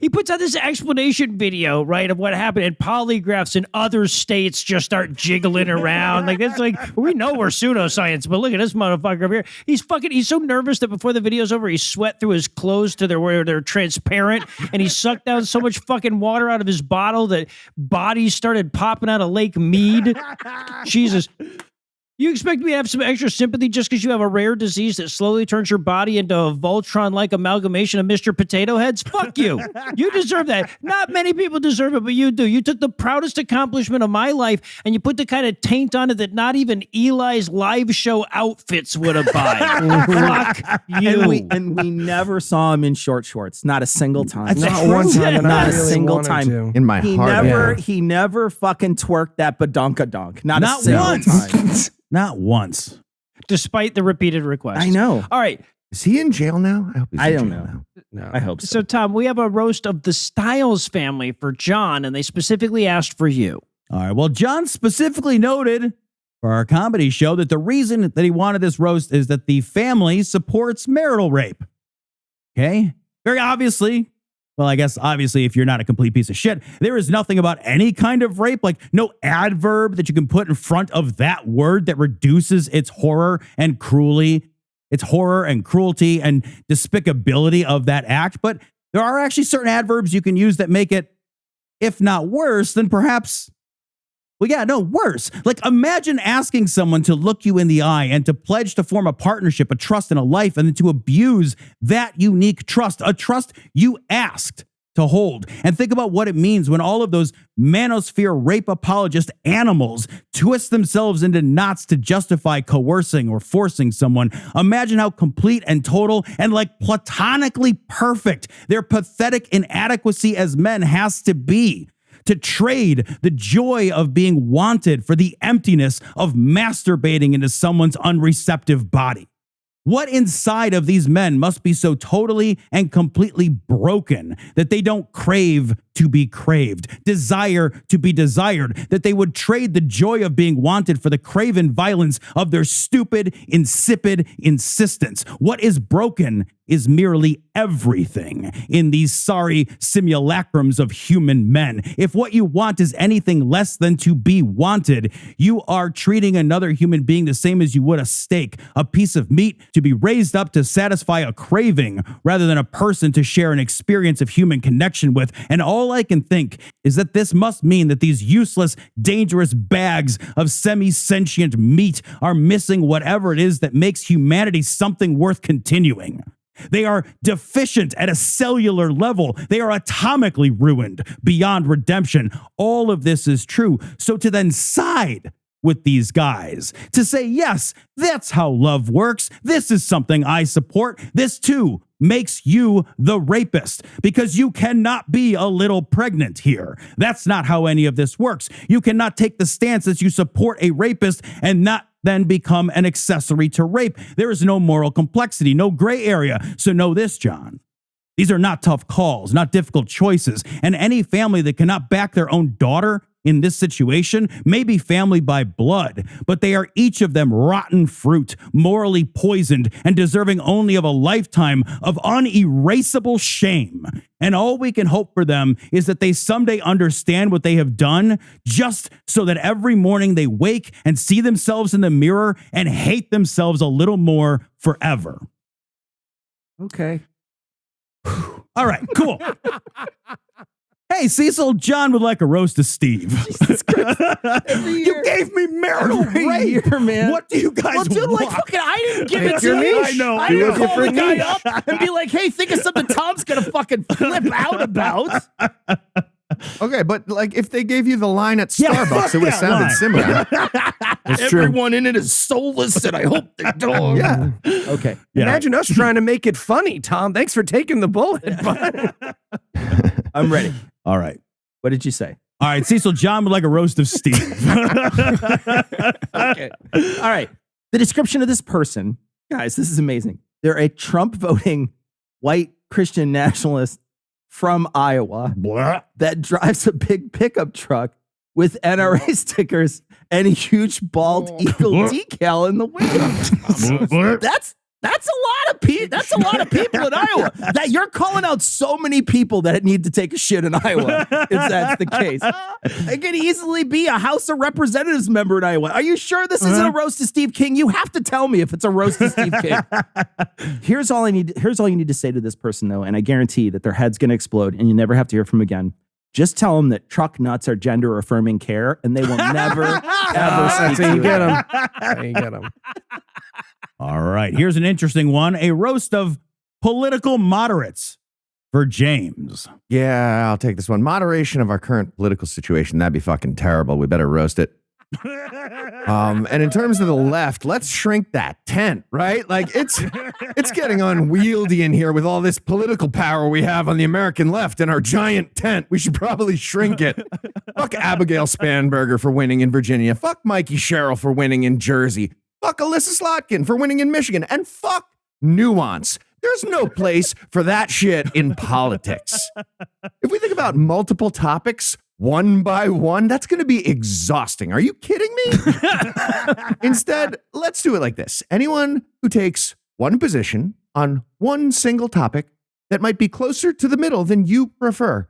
He puts out this explanation video, right, of what happened, and polygraphs in other states just start jiggling around. Like, that's like, we know we're pseudoscience, but look at this motherfucker over here. He's so nervous that before the video's over, he sweat through his clothes to where they're transparent, and he sucked down so much fucking water out of his bottle that bodies started popping out of Lake Mead. Jesus. You expect me to have some extra sympathy just because you have a rare disease that slowly turns your body into a Voltron-like amalgamation of Mr. Potato Heads? Fuck you. You deserve that. Not many people deserve it, but you do. You took the proudest accomplishment of my life and you put the kind of taint on it that not even Eli's live show outfits would have bought. Fuck you. And we never saw him in short shorts. Not a single time. Not one time. And Not I a really single wanted time. to. In my heart. He never fucking twerked that badonkadonk. Not a single once. time. Not once. Despite the repeated requests. I know. All right. Is he in jail now? I hope he's I in don't jail know. now. No. I hope so. So, Tom, we have a roast of the Stiles family for John, and they specifically asked for you. All right. Well, John specifically noted for our comedy show that the reason that he wanted this roast is that the family supports marital rape. Okay. Very obviously. Well, I guess obviously if you're not a complete piece of shit, there is nothing about any kind of rape, like no adverb that you can put in front of that word that reduces its horror and cruelty and despicability of that act. But there are actually certain adverbs you can use that make it, if not worse, then perhaps, well, yeah, no, worse. Like imagine asking someone to look you in the eye and to pledge to form a partnership, a trust, and a life, and then to abuse that unique trust, a trust you asked to hold. And think about what it means when all of those manosphere rape apologist animals twist themselves into knots to justify coercing or forcing someone. Imagine how complete and total and like platonically perfect their pathetic inadequacy as men has to be. To trade the joy of being wanted for the emptiness of masturbating into someone's unreceptive body. What inside of these men must be so totally and completely broken that they don't crave to be craved, desire to be desired, that they would trade the joy of being wanted for the craven violence of their stupid, insipid insistence? What is broken is merely everything in these sorry simulacrums of human men. If what you want is anything less than to be wanted, you are treating another human being the same as you would a steak, a piece of meat to be raised up to satisfy a craving rather than a person to share an experience of human connection with. And all I can think is that this must mean that these useless, dangerous bags of semi-sentient meat are missing whatever it is that makes humanity something worth continuing. They are deficient at a cellular level. They are atomically ruined beyond redemption. All of this is true. So to then side with these guys, to say, yes, that's how love works. This is something I support. This too makes you the rapist because you cannot be a little pregnant here. That's not how any of this works. You cannot take the stance that you support a rapist and not then become an accessory to rape. There is no moral complexity, no gray area. So know this, John. These are not tough calls, not difficult choices. And any family that cannot back their own daughter in this situation may be family by blood, but they are each of them rotten fruit, morally poisoned, and deserving only of a lifetime of unerasable shame. And all we can hope for them is that they someday understand what they have done, just so that every morning they wake and see themselves in the mirror and hate themselves a little more forever. Okay. All right, cool. Hey, Cecil, John would like a roast of Steve. You gave me marital rape, man. What do you guys Well, dude, want? like fucking, I didn't give Pick it to your you. niche. I know. I Do a didn't call the different guy niche. up and be like, hey, think of something Tom's gonna fucking flip out about. Okay, but like if they gave you the line at Yeah, Starbucks, fuck it would have that line. sounded similar. It's true. Everyone in it is soulless, and I hope they don't. Yeah. Okay. Yeah. Imagine us trying to make it funny, Tom. Thanks for taking the bullet. I'm ready. All right. What did you say? All right, Cecil, John would like a roast of Steve. Okay. All right. The description of this person, guys, this is amazing. They're a Trump voting white Christian nationalist from Iowa that drives a big pickup truck with NRA stickers and a huge bald eagle decal in the window. That's a lot of people. That's a lot of people in Iowa. That you're calling out so many people that need to take a shit in Iowa. If that's the case, it could easily be a House of Representatives member in Iowa. Are you sure this isn't a roast to Steve King? You have to tell me if it's a roast to Steve King. Here's all you need to say to this person, though, and I guarantee that their head's going to explode, and you never have to hear from them again. Just tell them that truck nuts are gender affirming care, and they will never ever speak to you. There you get them. All right, here's an interesting one. A roast of political moderates for James. Yeah, I'll take this one. Moderation of our current political situation. That'd be fucking terrible. We better roast it. And in terms of the left, let's shrink that tent, right? Like it's getting unwieldy in here with all this political power we have on the American left in our giant tent. We should probably shrink it. Fuck Abigail Spanberger for winning in Virginia. Fuck Mikey Sherrill for winning in Jersey. Fuck Alyssa Slotkin for winning in Michigan. And fuck nuance. There's no place for that shit in politics. If we think about multiple topics, one by one. That's going to be exhausting. Are you kidding me? Instead, let's do it like this. Anyone who takes one position on one single topic that might be closer to the middle than you prefer,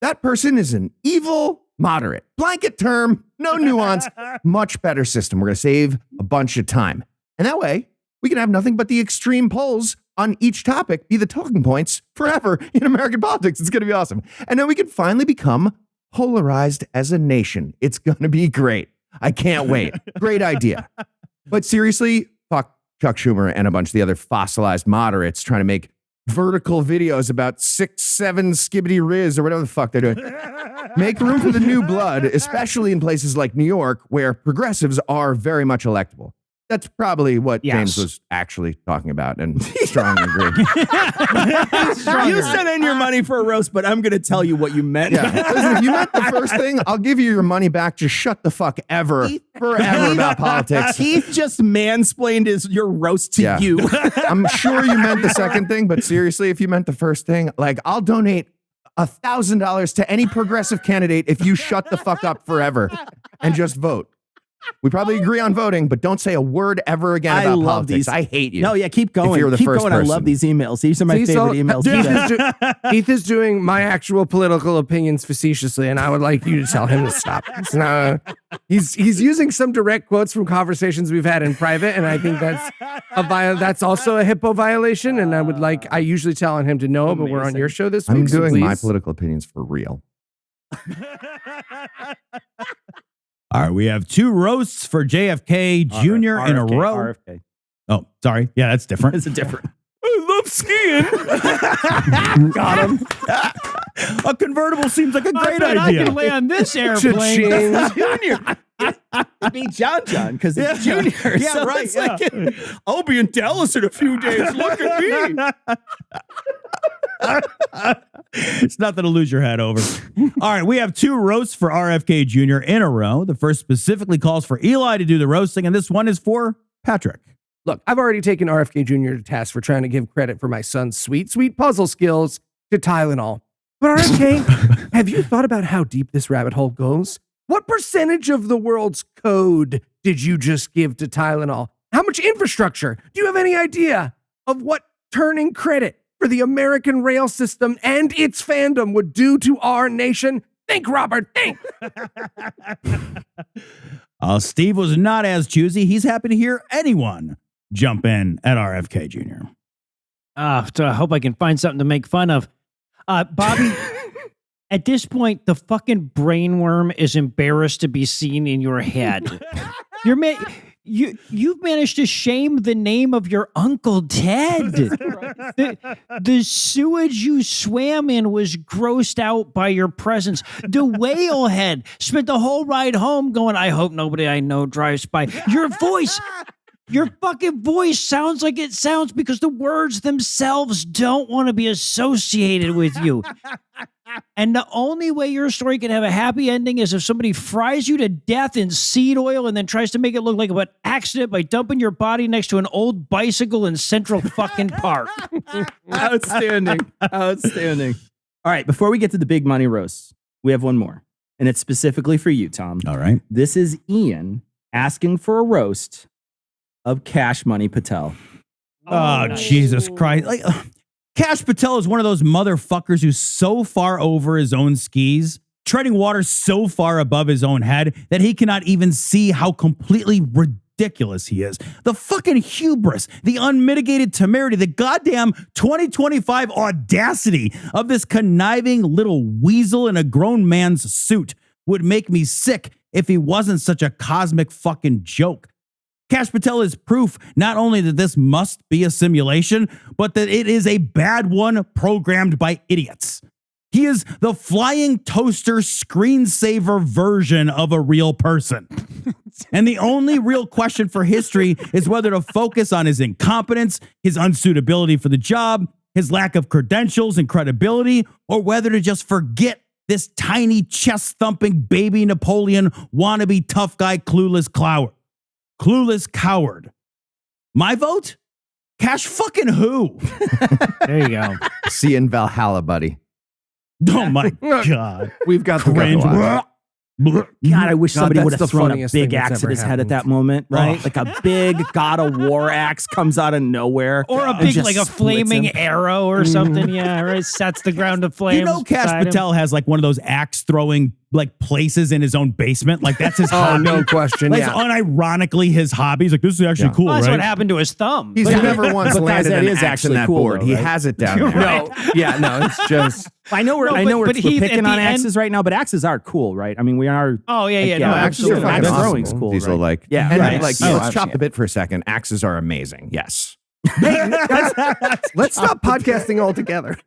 that person is an evil moderate. Blanket term, no nuance, much better system. We're going to save a bunch of time. And that way, we can have nothing but the extreme polls on each topic be the talking points forever in American politics. It's going to be awesome. And then we can finally become polarized as a nation. It's going to be great. I can't wait. Great idea. But seriously, fuck Chuck Schumer and a bunch of the other fossilized moderates trying to make vertical videos about 6'7" skibbity riz or whatever the fuck they're doing. Make room for the new blood, especially in places like New York, where progressives are very much electable. That's probably what James was actually talking about, and strongly agree. You sent in your money for a roast, but I'm going to tell you what you meant. Yeah. Listen, if you meant the first thing, I'll give you your money back. Just shut the fuck forever about politics. Keith just mansplained your roast to you. I'm sure you meant the second thing, but seriously, if you meant the first thing, like, I'll donate $1,000 to any progressive candidate if you shut the fuck up forever and just vote. We probably agree on voting, but don't say a word ever again about politics. I hate you. No, yeah, keep going. If you're the keep first going. I person. love these emails. These are my favorite emails. Keith is doing my actual political opinions facetiously, and I would like you to tell him to stop. He's using some direct quotes from conversations we've had in private, and I think that's also a HIPAA violation. And I usually tell him to know, but we're on your show this week. I'm doing so my political opinions for real. All right, we have 2 roasts for JFK Jr. in a row. RFK. Oh, sorry. Yeah, that's different. It's a different. I love skiing. Got him. A convertible seems like a great idea. I can lay on this airplane. Junior. It'd be John because it's Junior. Yeah, so right. It's like, I'll be in Dallas in a few days. Look at me. It's nothing to lose your head over. All right, we have 2 roasts for RFK Jr. in a row. The first specifically calls for Eli to do the roasting, and this one is for Patrick. Look, I've already taken RFK Jr. to task for trying to give credit for my son's sweet puzzle skills to Tylenol. But RFK, have you thought about how deep this rabbit hole goes? What percentage of the world's code did you just give to Tylenol? How much infrastructure? Do you have any idea of what turning credit for the American rail system and its fandom would do to our nation? Think, Robert, think. Steve was not as choosy. He's happy to hear anyone jump in at RFK Jr. So I hope I can find something to make fun of. Bobby, at this point, the fucking brainworm is embarrassed to be seen in your head. You've managed to shame the name of your Uncle Ted. The sewage you swam in was grossed out by your presence. The whale head spent the whole ride home going, I hope nobody I know drives by. Your fucking voice sounds like it sounds because the words themselves don't want to be associated with you. And the only way your story can have a happy ending is if somebody fries you to death in seed oil and then tries to make it look like an accident by dumping your body next to an old bicycle in Central fucking Park. Outstanding. Outstanding. All right, before we get to the big money roasts, we have one more. And it's specifically for you, Tom. All right. This is Ian asking for a roast of Cash Money Patel. Oh, Jesus Christ. Like, Cash Patel is one of those motherfuckers who's so far over his own skis, treading water so far above his own head that he cannot even see how completely ridiculous he is. The fucking hubris, the unmitigated temerity, the goddamn 2025 audacity of this conniving little weasel in a grown man's suit would make me sick if he wasn't such a cosmic fucking joke. Cash Patel is proof not only that this must be a simulation, but that it is a bad one programmed by idiots. He is the flying toaster screensaver version of a real person. And the only real question for history is whether to focus on his incompetence, his unsuitability for the job, his lack of credentials and credibility, or whether to just forget this tiny chest-thumping baby Napoleon wannabe tough guy clueless coward. My vote? Cash fucking who? There you go. See you in Valhalla, buddy. Oh my God. We've got the Cringe. watch. God, I wish God, somebody that's would have the thrown a funniest big thing that's axe at ever his head at that happened. moment, right? Like a big God of War axe comes out of nowhere. Or a and big, just like a splits flaming him. arrow or something. Yeah, right. Sets the ground to flames. You know, Cash beside him. Patel has like one of those axe throwing like places in his own basement. Like that's his Oh, hobby. no question. Like, Yeah. it's unironically his hobby. He's like, this is actually cool, Well, that's right? what happened to his thumb. He's never once but guys, landed that an is axe actually in that cool, board. though, He right? has it down there. No, yeah, no, it's just. I know we're, No, I know but we're Heath, at picking the on end- axes right now, but axes are cool, right? I mean, we are. Oh, yeah. No, Axes are absolutely. fucking Axe awesome. throwing's cool, Diesel, right? like, Yeah, and right. like, Oh, let's chop the bit for a second. Axes are amazing. Yes. Let's stop podcasting altogether.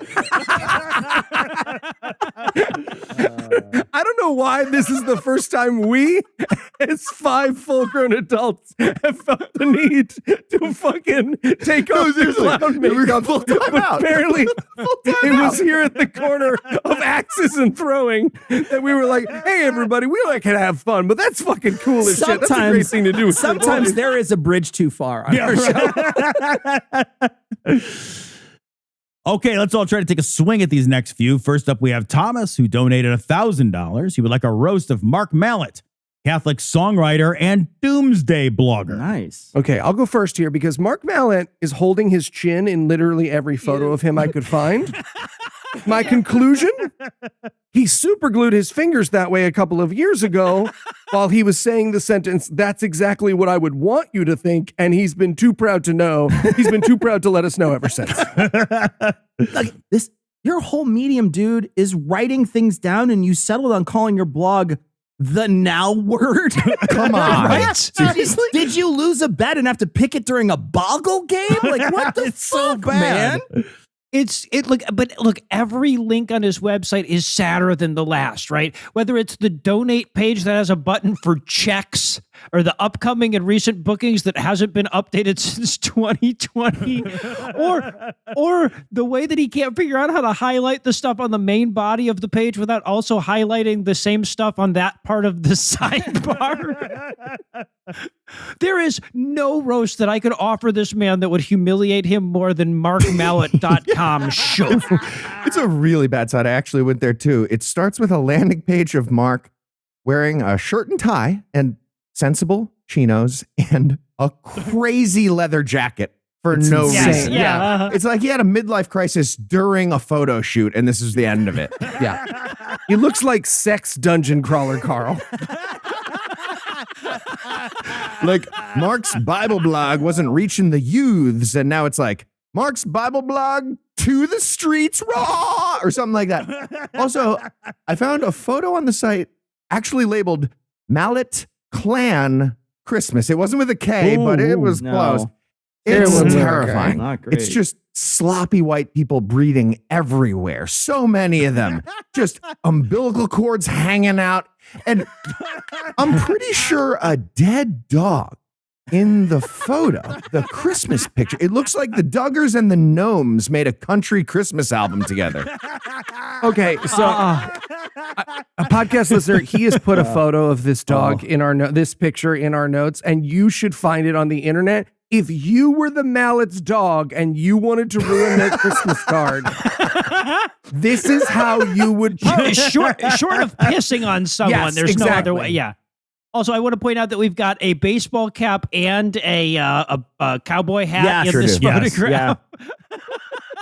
I don't know why this is the first time we, as 5 full-grown adults, have felt the need to fucking take off the clown makeup. But apparently, it was here at the corner of axes and throwing that we were like, "Hey, everybody, we like to have fun, but that's fucking cool as shit. That's a great thing to do." Sometimes there is a bridge too far on our show. Okay, let's all try to take a swing at these next few. First up, we have Thomas, who donated $1,000. He would like a roast of Mark Mallet, Catholic songwriter and doomsday blogger. Nice. Okay, I'll go first here because Mark Mallet is holding his chin in literally every photo of him I could find. My conclusion? He superglued his fingers that way a couple of years ago while he was saying the sentence, "That's exactly what I would want you to think," and he's been too proud to know. He's been too proud to let us know ever since. Like this, your whole medium, dude, is writing things down, and you settled on calling your blog the now word. Come on. Right? Did you lose a bet and have to pick it during a boggle game? Like what the It's so fuck, bad. man? Look, every link on his website is sadder than the last, right? Whether it's the donate page that has a button for checks or the upcoming and recent bookings that hasn't been updated since 2020 or the way that he can't figure out how to highlight the stuff on the main body of the page without also highlighting the same stuff on that part of the sidebar. There is no roast that I could offer this man that would humiliate him more than markmallet.com show. It's a really bad side. I actually went there too. It starts with a landing page of Mark wearing a shirt and tie and sensible chinos and a crazy leather jacket for no insane. reason. Yeah. It's like he had a midlife crisis during a photo shoot, and this is the end of it. Yeah. He looks like sex dungeon crawler Carl. Like Mark's Bible blog wasn't reaching the youths, and now it's like Mark's Bible blog to the streets raw or something like that. Also, I found a photo on the site actually labeled Mallet Clan Christmas. It wasn't with a K, but it was no. close. It It's wasn't terrifying. Not great. It's just sloppy white people breeding everywhere. So many of them. Just umbilical cords hanging out. And I'm pretty sure a dead dog in the photo, the Christmas picture. It looks like the Duggars and the Gnomes made a country Christmas album together. Okay, so a podcast listener, he has put a photo of this dog in our this picture in our notes, and you should find it on the internet. If you were the Mallet's dog and you wanted to ruin their Christmas card, this is how you would. short of pissing on someone, Yes, there's no other exactly. way. Yeah. Also, I want to point out that we've got a baseball cap and a cowboy hat Yeah, in sure this do. Yes, photograph.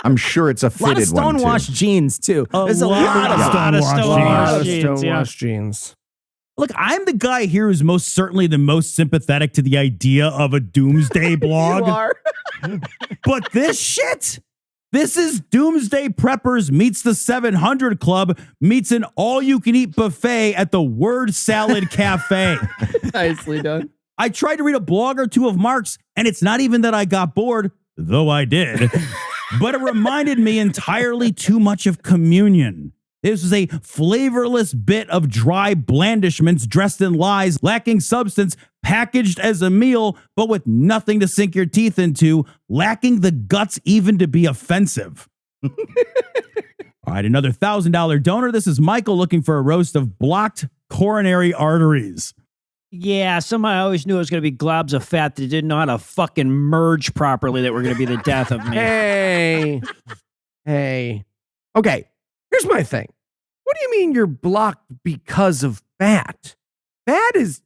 I'm sure it's a A lot of fitted one, too. stonewashed jeans too. There's a lot of stonewashed jeans. Stonewashed jeans. Look, I'm the guy here who's most certainly the most sympathetic to the idea of a doomsday blog. You are. But this shit, this is Doomsday Preppers meets the 700 Club meets an all-you-can-eat buffet at the Word Salad Cafe. Nicely done. I tried to read a blog or two of Mark's, and it's not even that I got bored, though I did, but it reminded me entirely too much of communion. This was a flavorless bit of dry blandishments dressed in lies, lacking substance, packaged as a meal, but with nothing to sink your teeth into, lacking the guts even to be offensive. All right, another $1,000 donor. This is Michael looking for a roast of blocked coronary arteries. Yeah, somehow I always knew it was going to be globs of fat that didn't know how to fucking merge properly that were going to be the death of me. Hey. Okay. Here's my thing. mean you're blocked because of fat. Fat is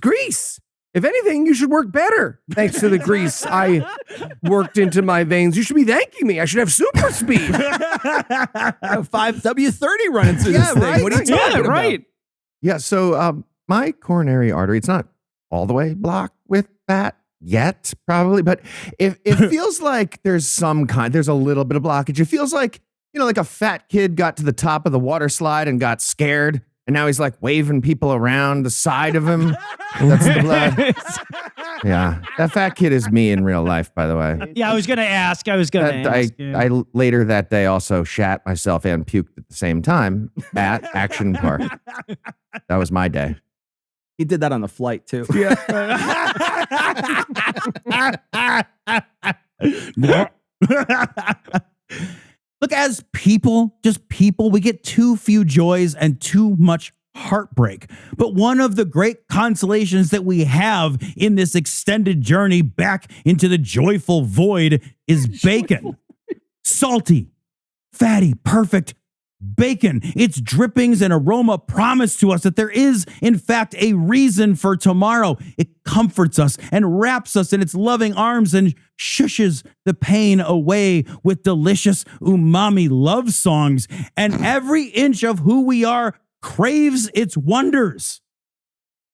grease. If anything, you should work better. Thanks to the grease I worked into my veins. You should be thanking me. I should have super speed. 5W30 running through this thing. right. What are you talking about? right. Yeah, so my coronary artery, it's not all the way blocked with fat yet, probably, but it feels like there's a little bit of blockage. It feels like, like a fat kid got to the top of the water slide and got scared, and now he's like waving people around the side of him. That's the blood. Yeah, that fat kid is me in real life, by the way. Yeah, I was going to ask. I Later that day also shat myself and puked at the same time at Action Park. That was my day. He did that on the flight too. Look, as people, just people, we get too few joys and too much heartbreak. But one of the great consolations that we have in this extended journey back into the joyful void is bacon. Salty, fatty, perfect bacon. Its drippings and aroma promise to us that there is, in fact, a reason for tomorrow. It comforts us and wraps us in its loving arms and shushes the pain away with delicious umami love songs. And every inch of who we are craves its wonders.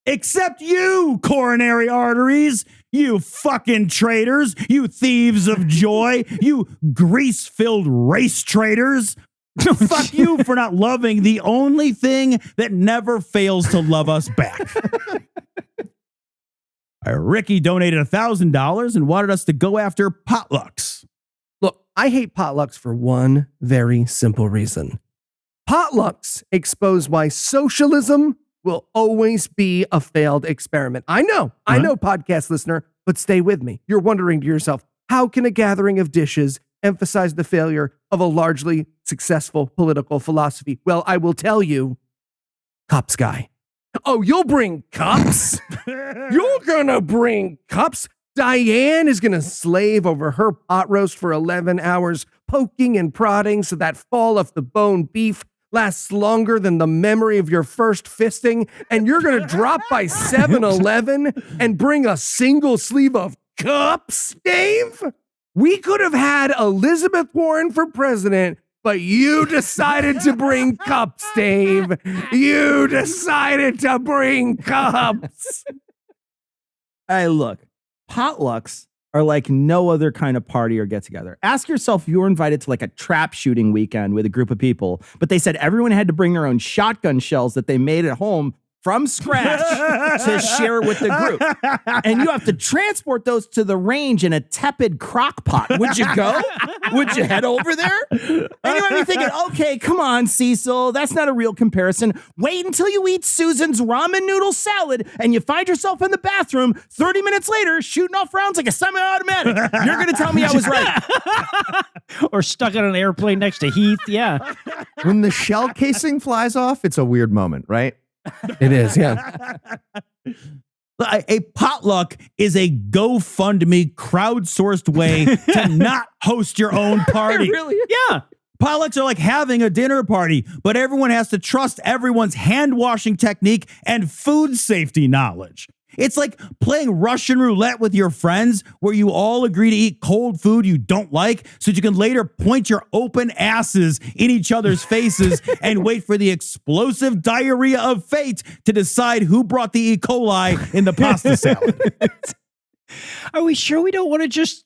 Except you, coronary arteries, you fucking traitors, you thieves of joy, you grease-filled race traitors. Fuck you for not loving the only thing that never fails to love us back. Ricky donated $1,000 and wanted us to go after potlucks. Look, I hate potlucks for one very simple reason. Potlucks expose why socialism will always be a failed experiment. I know, podcast listener, but stay with me. You're wondering to yourself, how can a gathering of dishes emphasize the failure of a largely successful political philosophy? Well, I will tell you, cups guy. Oh, you'll bring cups? You're gonna bring cups? Diane is gonna slave over her pot roast for 11 hours, poking and prodding so that fall off the bone beef lasts longer than the memory of your first fisting, and you're gonna drop by 7-Eleven and bring a single sleeve of cups, Dave? We could have had Elizabeth Warren for president, but you decided to bring cups, Dave. You decided to bring cups. Hey, look, potlucks are like no other kind of party or get together. Ask yourself if you were invited to like a trap shooting weekend with a group of people, but they said everyone had to bring their own shotgun shells that they made at home from scratch to share with the group. And you have to transport those to the range in a tepid crock pot. Would you go? Would you head over there? And you might be thinking, okay, come on, Cecil. That's not a real comparison. Wait until you eat Susan's ramen noodle salad and you find yourself in the bathroom 30 minutes later shooting off rounds like a semi-automatic. You're going to tell me I was right. Or stuck on an airplane next to Heath. Yeah. When the shell casing flies off, it's a weird moment, right? It is, yeah. A potluck is a GoFundMe crowdsourced way to not host your own party. Really? Yeah. Potlucks are like having a dinner party, but everyone has to trust everyone's hand washing technique and food safety knowledge. It's like playing Russian roulette with your friends where you all agree to eat cold food you don't like so that you can later point your open asses in each other's faces and wait for the explosive diarrhea of fate to decide who brought the E. coli in the pasta salad. Are we sure we don't want to just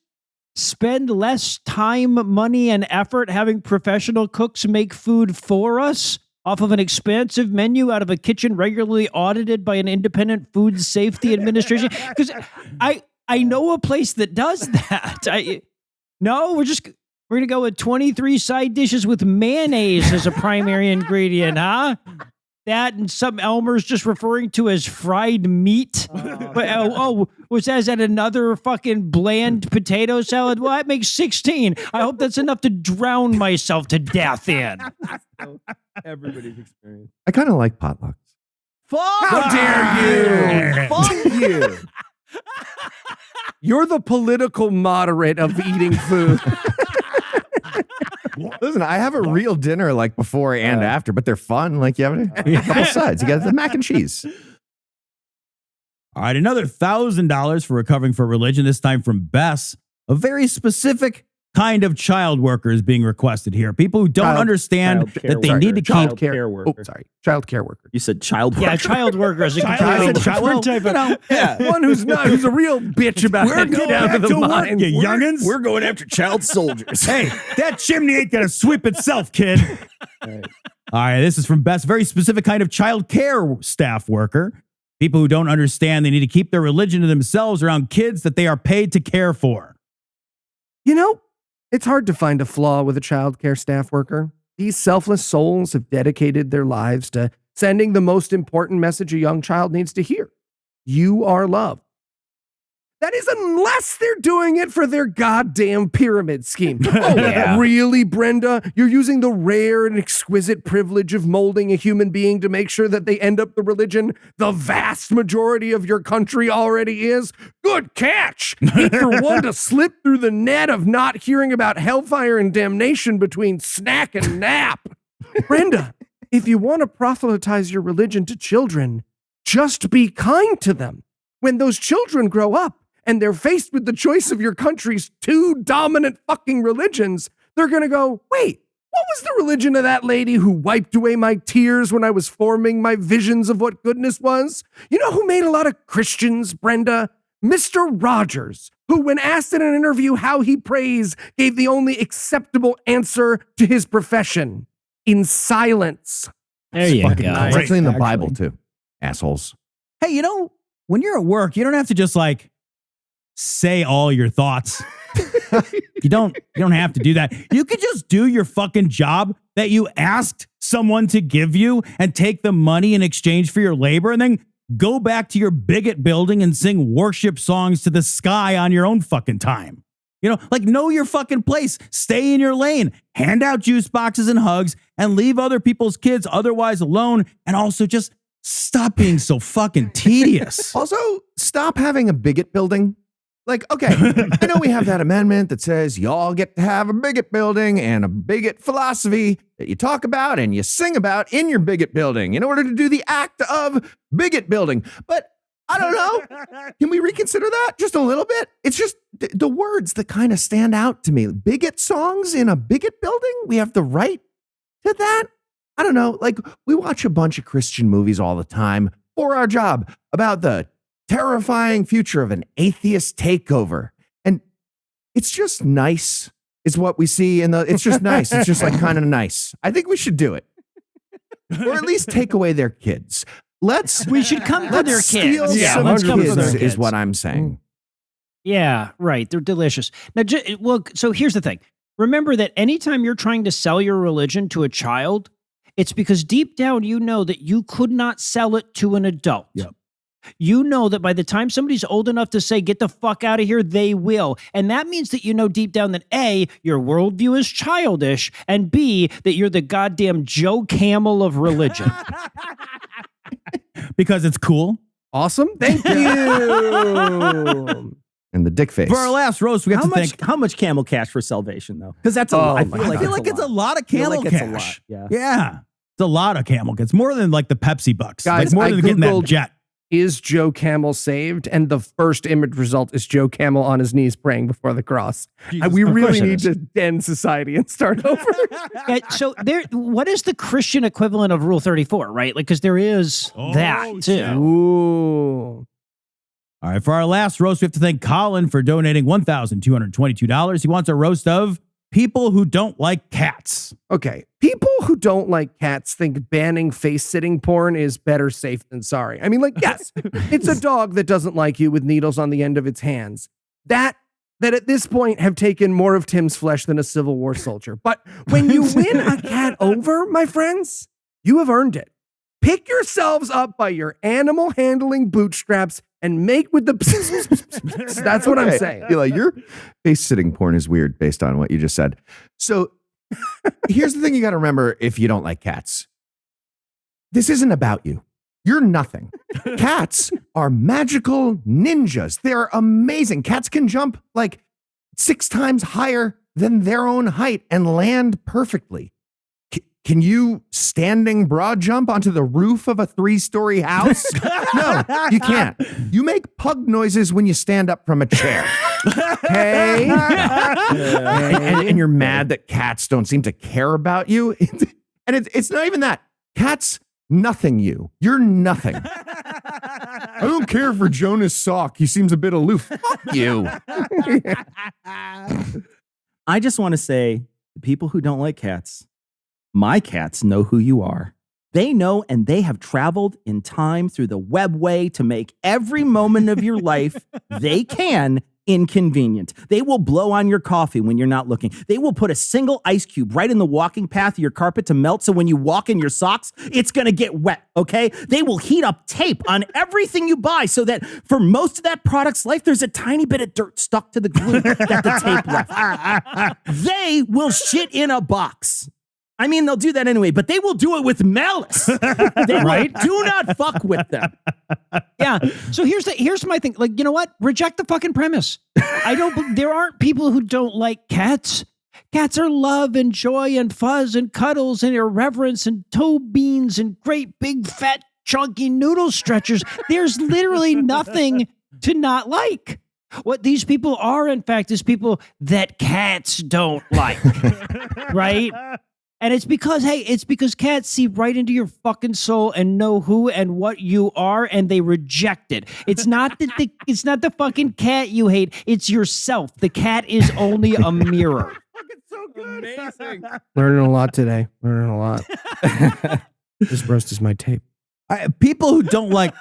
spend less time, money, and effort having professional cooks make food for us off of an expansive menu out of a kitchen regularly audited by an independent food safety administration? Because I know a place that does that. We're going to go with 23 side dishes with mayonnaise as a primary ingredient, huh? That and some Elmer's just referring to as fried meat. Which says at another fucking bland potato salad. Well, that makes 16. I hope that's enough to drown myself to death in. Everybody's experience. I kind of like potlucks. How dare you? Fuck you. You're the political moderate of eating food. Listen, I have a real dinner like before and after, but they're fun. Like you have a couple sides. You got the mac and cheese. All right, another $1,000 for recovering from religion, this time from Bess. A very specific kind of child worker is being requested here. People who don't understand that they need to keep care worker. Oh, sorry. Child care worker. You said child worker. Yeah, child worker is a Child- different type of. One who's a real bitch about it. going Down to back the to work, line. you youngins. We're going after child soldiers. Hey, that chimney ain't gonna sweep itself, kid. All right, this is from Best. Very specific kind of child care staff worker. People who don't understand they need to keep their religion to themselves around kids that they are paid to care for. You know, it's hard to find a flaw with a child care staff worker. These selfless souls have dedicated their lives to sending the most important message a young child needs to hear. You are loved. That is unless they're doing it for their goddamn pyramid scheme. Really, Brenda? You're using the rare and exquisite privilege of molding a human being to make sure that they end up the religion the vast majority of your country already is? Good catch! Hate for one to slip through the net of not hearing about hellfire and damnation between snack and nap. Brenda, if you want to proselytize your religion to children, just be kind to them. When those children grow up, and they're faced with the choice of your country's two dominant fucking religions, they're gonna go, wait, what was the religion of that lady who wiped away my tears when I was forming my visions of what goodness was? You know who made a lot of Christians, Brenda? Mr. Rogers, who, when asked in an interview how he prays, gave the only acceptable answer to his profession: in silence. There you go. It's actually in the Bible too. Assholes. Hey, you know, when you're at work, you don't have to just like say all your thoughts. You don't have to do that. You could just do your fucking job that you asked someone to give you and take the money in exchange for your labor and then go back to your bigot building and sing worship songs to the sky on your own fucking time. You know, like know your fucking place, stay in your lane, hand out juice boxes and hugs and leave other people's kids otherwise alone, and also just stop being so fucking tedious. Also, stop having a bigot building. Like, okay, I know we have that amendment that says y'all get to have a bigot building and a bigot philosophy that you talk about and you sing about in your bigot building in order to do the act of bigot building. But I don't know. Can we reconsider that just a little bit? It's just the words that kind of stand out to me. Bigot songs in a bigot building? We have the right to that? I don't know. Like, we watch a bunch of Christian movies all the time for our job about the terrifying future of an atheist takeover. And it's just nice is what we see in it's just nice. It's just like kind of nice. I think we should do it. Or at least take away their kids. We should come for their steal kids. some let's come for kids their kids. is what I'm saying. Yeah, right. They're delicious. Now, so here's the thing. Remember that anytime you're trying to sell your religion to a child, it's because deep down you know that you could not sell it to an adult. Yep. You know that by the time somebody's old enough to say, get the fuck out of here, they will. And that means that you know deep down that A, your worldview is childish, and B, that you're the goddamn Joe Camel of religion. Because it's cool. Awesome. Thank you. And the dick face. For our last roast, we have to think. How much camel cash for salvation, though? Because that's a lot. I feel like it's a lot of camel it's a lot. cash. Yeah. Yeah. It's a lot of camel cash. More than like the Pepsi bucks. Guys, like more I than getting that Googled- jet. Is Joe Camel saved? And the first image result is Joe Camel on his knees praying before the cross. Jesus, We of really course it need is. to end society and start over. So what is the Christian equivalent of Rule 34, right? Like, because there is that too. Ooh. All right, for our last roast, we have to thank Colin for donating $1,222. He wants a roast of people who don't like cats. Okay. People who don't like cats think banning face-sitting porn is better safe than sorry. I mean, like, yes, it's a dog that doesn't like you with needles on the end of its hands. That at this point have taken more of Tim's flesh than a Civil War soldier. But when you win a cat over, my friends, you have earned it. Pick yourselves up by your animal handling bootstraps and make with the That's what I'm saying. Eli, your face-sitting porn is weird based on what you just said. So here's the thing you got to remember if you don't like cats. This isn't about you. You're nothing. Cats are magical ninjas. They're amazing. Cats can jump like 6 times higher than their own height and land perfectly. Can you standing broad jump onto the roof of a 3-story house? No, you can't. You make pug noises when you stand up from a chair. Hey. And you're mad that cats don't seem to care about you. And it's not even that. Cats nothing you. You're nothing. I don't care for Jonas Salk. He seems a bit aloof. Fuck you. I just want to say, the people who don't like cats, my cats know who you are. They know, and they have traveled in time through the webway to make every moment of your life they can inconvenient. They will blow on your coffee when you're not looking. They will put a single ice cube right in the walking path of your carpet to melt, so when you walk in your socks, it's going to get wet, okay? They will heat up tape on everything you buy so that for most of that product's life, there's a tiny bit of dirt stuck to the glue that the tape left. They will shit in a box. I mean, they'll do that anyway, but they will do it with malice. Right? Do not fuck with them. Yeah. So here's my thing. Like, you know what? Reject the fucking premise. There aren't people who don't like cats. Cats are love and joy and fuzz and cuddles and irreverence and toe beans and great big fat chunky noodle stretchers. There's literally nothing to not like. What these people are, in fact, is people that cats don't like. Right? And it's because cats see right into your fucking soul and know who and what you are, and they reject it. It's not it's not the fucking cat you hate. It's yourself. The cat is only a mirror. It's so good. Amazing. Learning a lot today. Learning a lot. This roast is my tape. People who don't like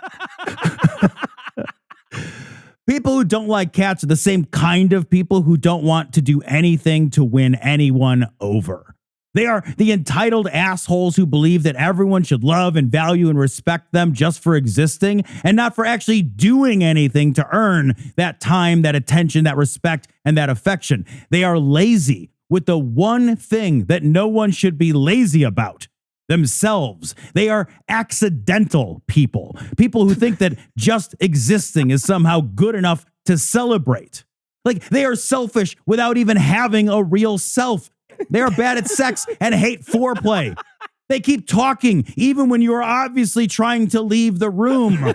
cats are the same kind of people who don't want to do anything to win anyone over. They are the entitled assholes who believe that everyone should love and value and respect them just for existing and not for actually doing anything to earn that time, that attention, that respect, and that affection. They are lazy with the one thing that no one should be lazy about: themselves. They are accidental people who think that just existing is somehow good enough to celebrate. Like, they are selfish without even having a real self. They are bad at sex and hate foreplay. They keep talking even when you are obviously trying to leave the room.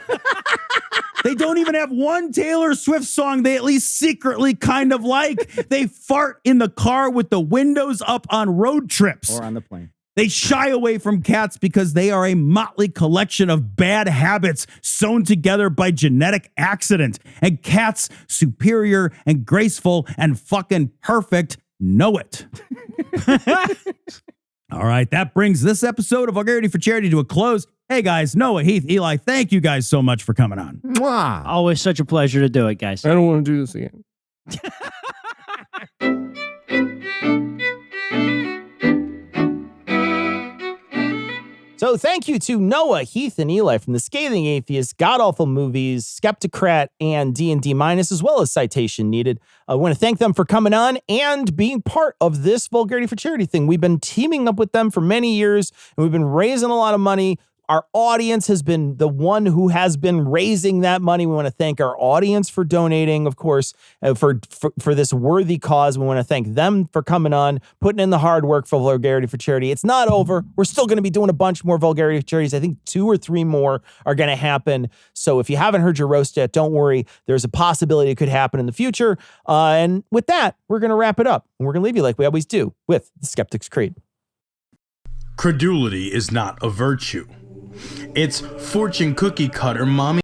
They don't even have one Taylor Swift song they at least secretly kind of like. They fart in the car with the windows up on road trips. Or on the plane. They shy away from cats because they are a motley collection of bad habits sewn together by genetic accident. And cats, superior and graceful and fucking perfect, know it. All right, that brings this episode of Vulgarity for Charity to a close. Hey guys, Noah, Heath, Eli, thank you guys so much for coming on. Mwah. Always such a pleasure to do it, guys. I don't want to do this again. So thank you to Noah, Heath, and Eli from The Scathing Atheist, God Awful Movies, Skeptocrat, and D&D Minus, as well as Citation Needed. I want to thank them for coming on and being part of this Vulgarity for Charity thing. We've been teaming up with them for many years, and we've been raising a lot of money. Our audience has been the one who has been raising that money. We want to thank our audience for donating, of course, for this worthy cause. We want to thank them for coming on, putting in the hard work for Vulgarity for Charity. It's not over. We're still going to be doing a bunch more Vulgarity for Charities. I think 2 or 3 more are going to happen. So if you haven't heard your roast yet, don't worry. There's a possibility it could happen in the future. And with that, we're going to wrap it up. And we're going to leave you like we always do with the Skeptic's Creed. Credulity is not a virtue. It's fortune cookie cutter mommy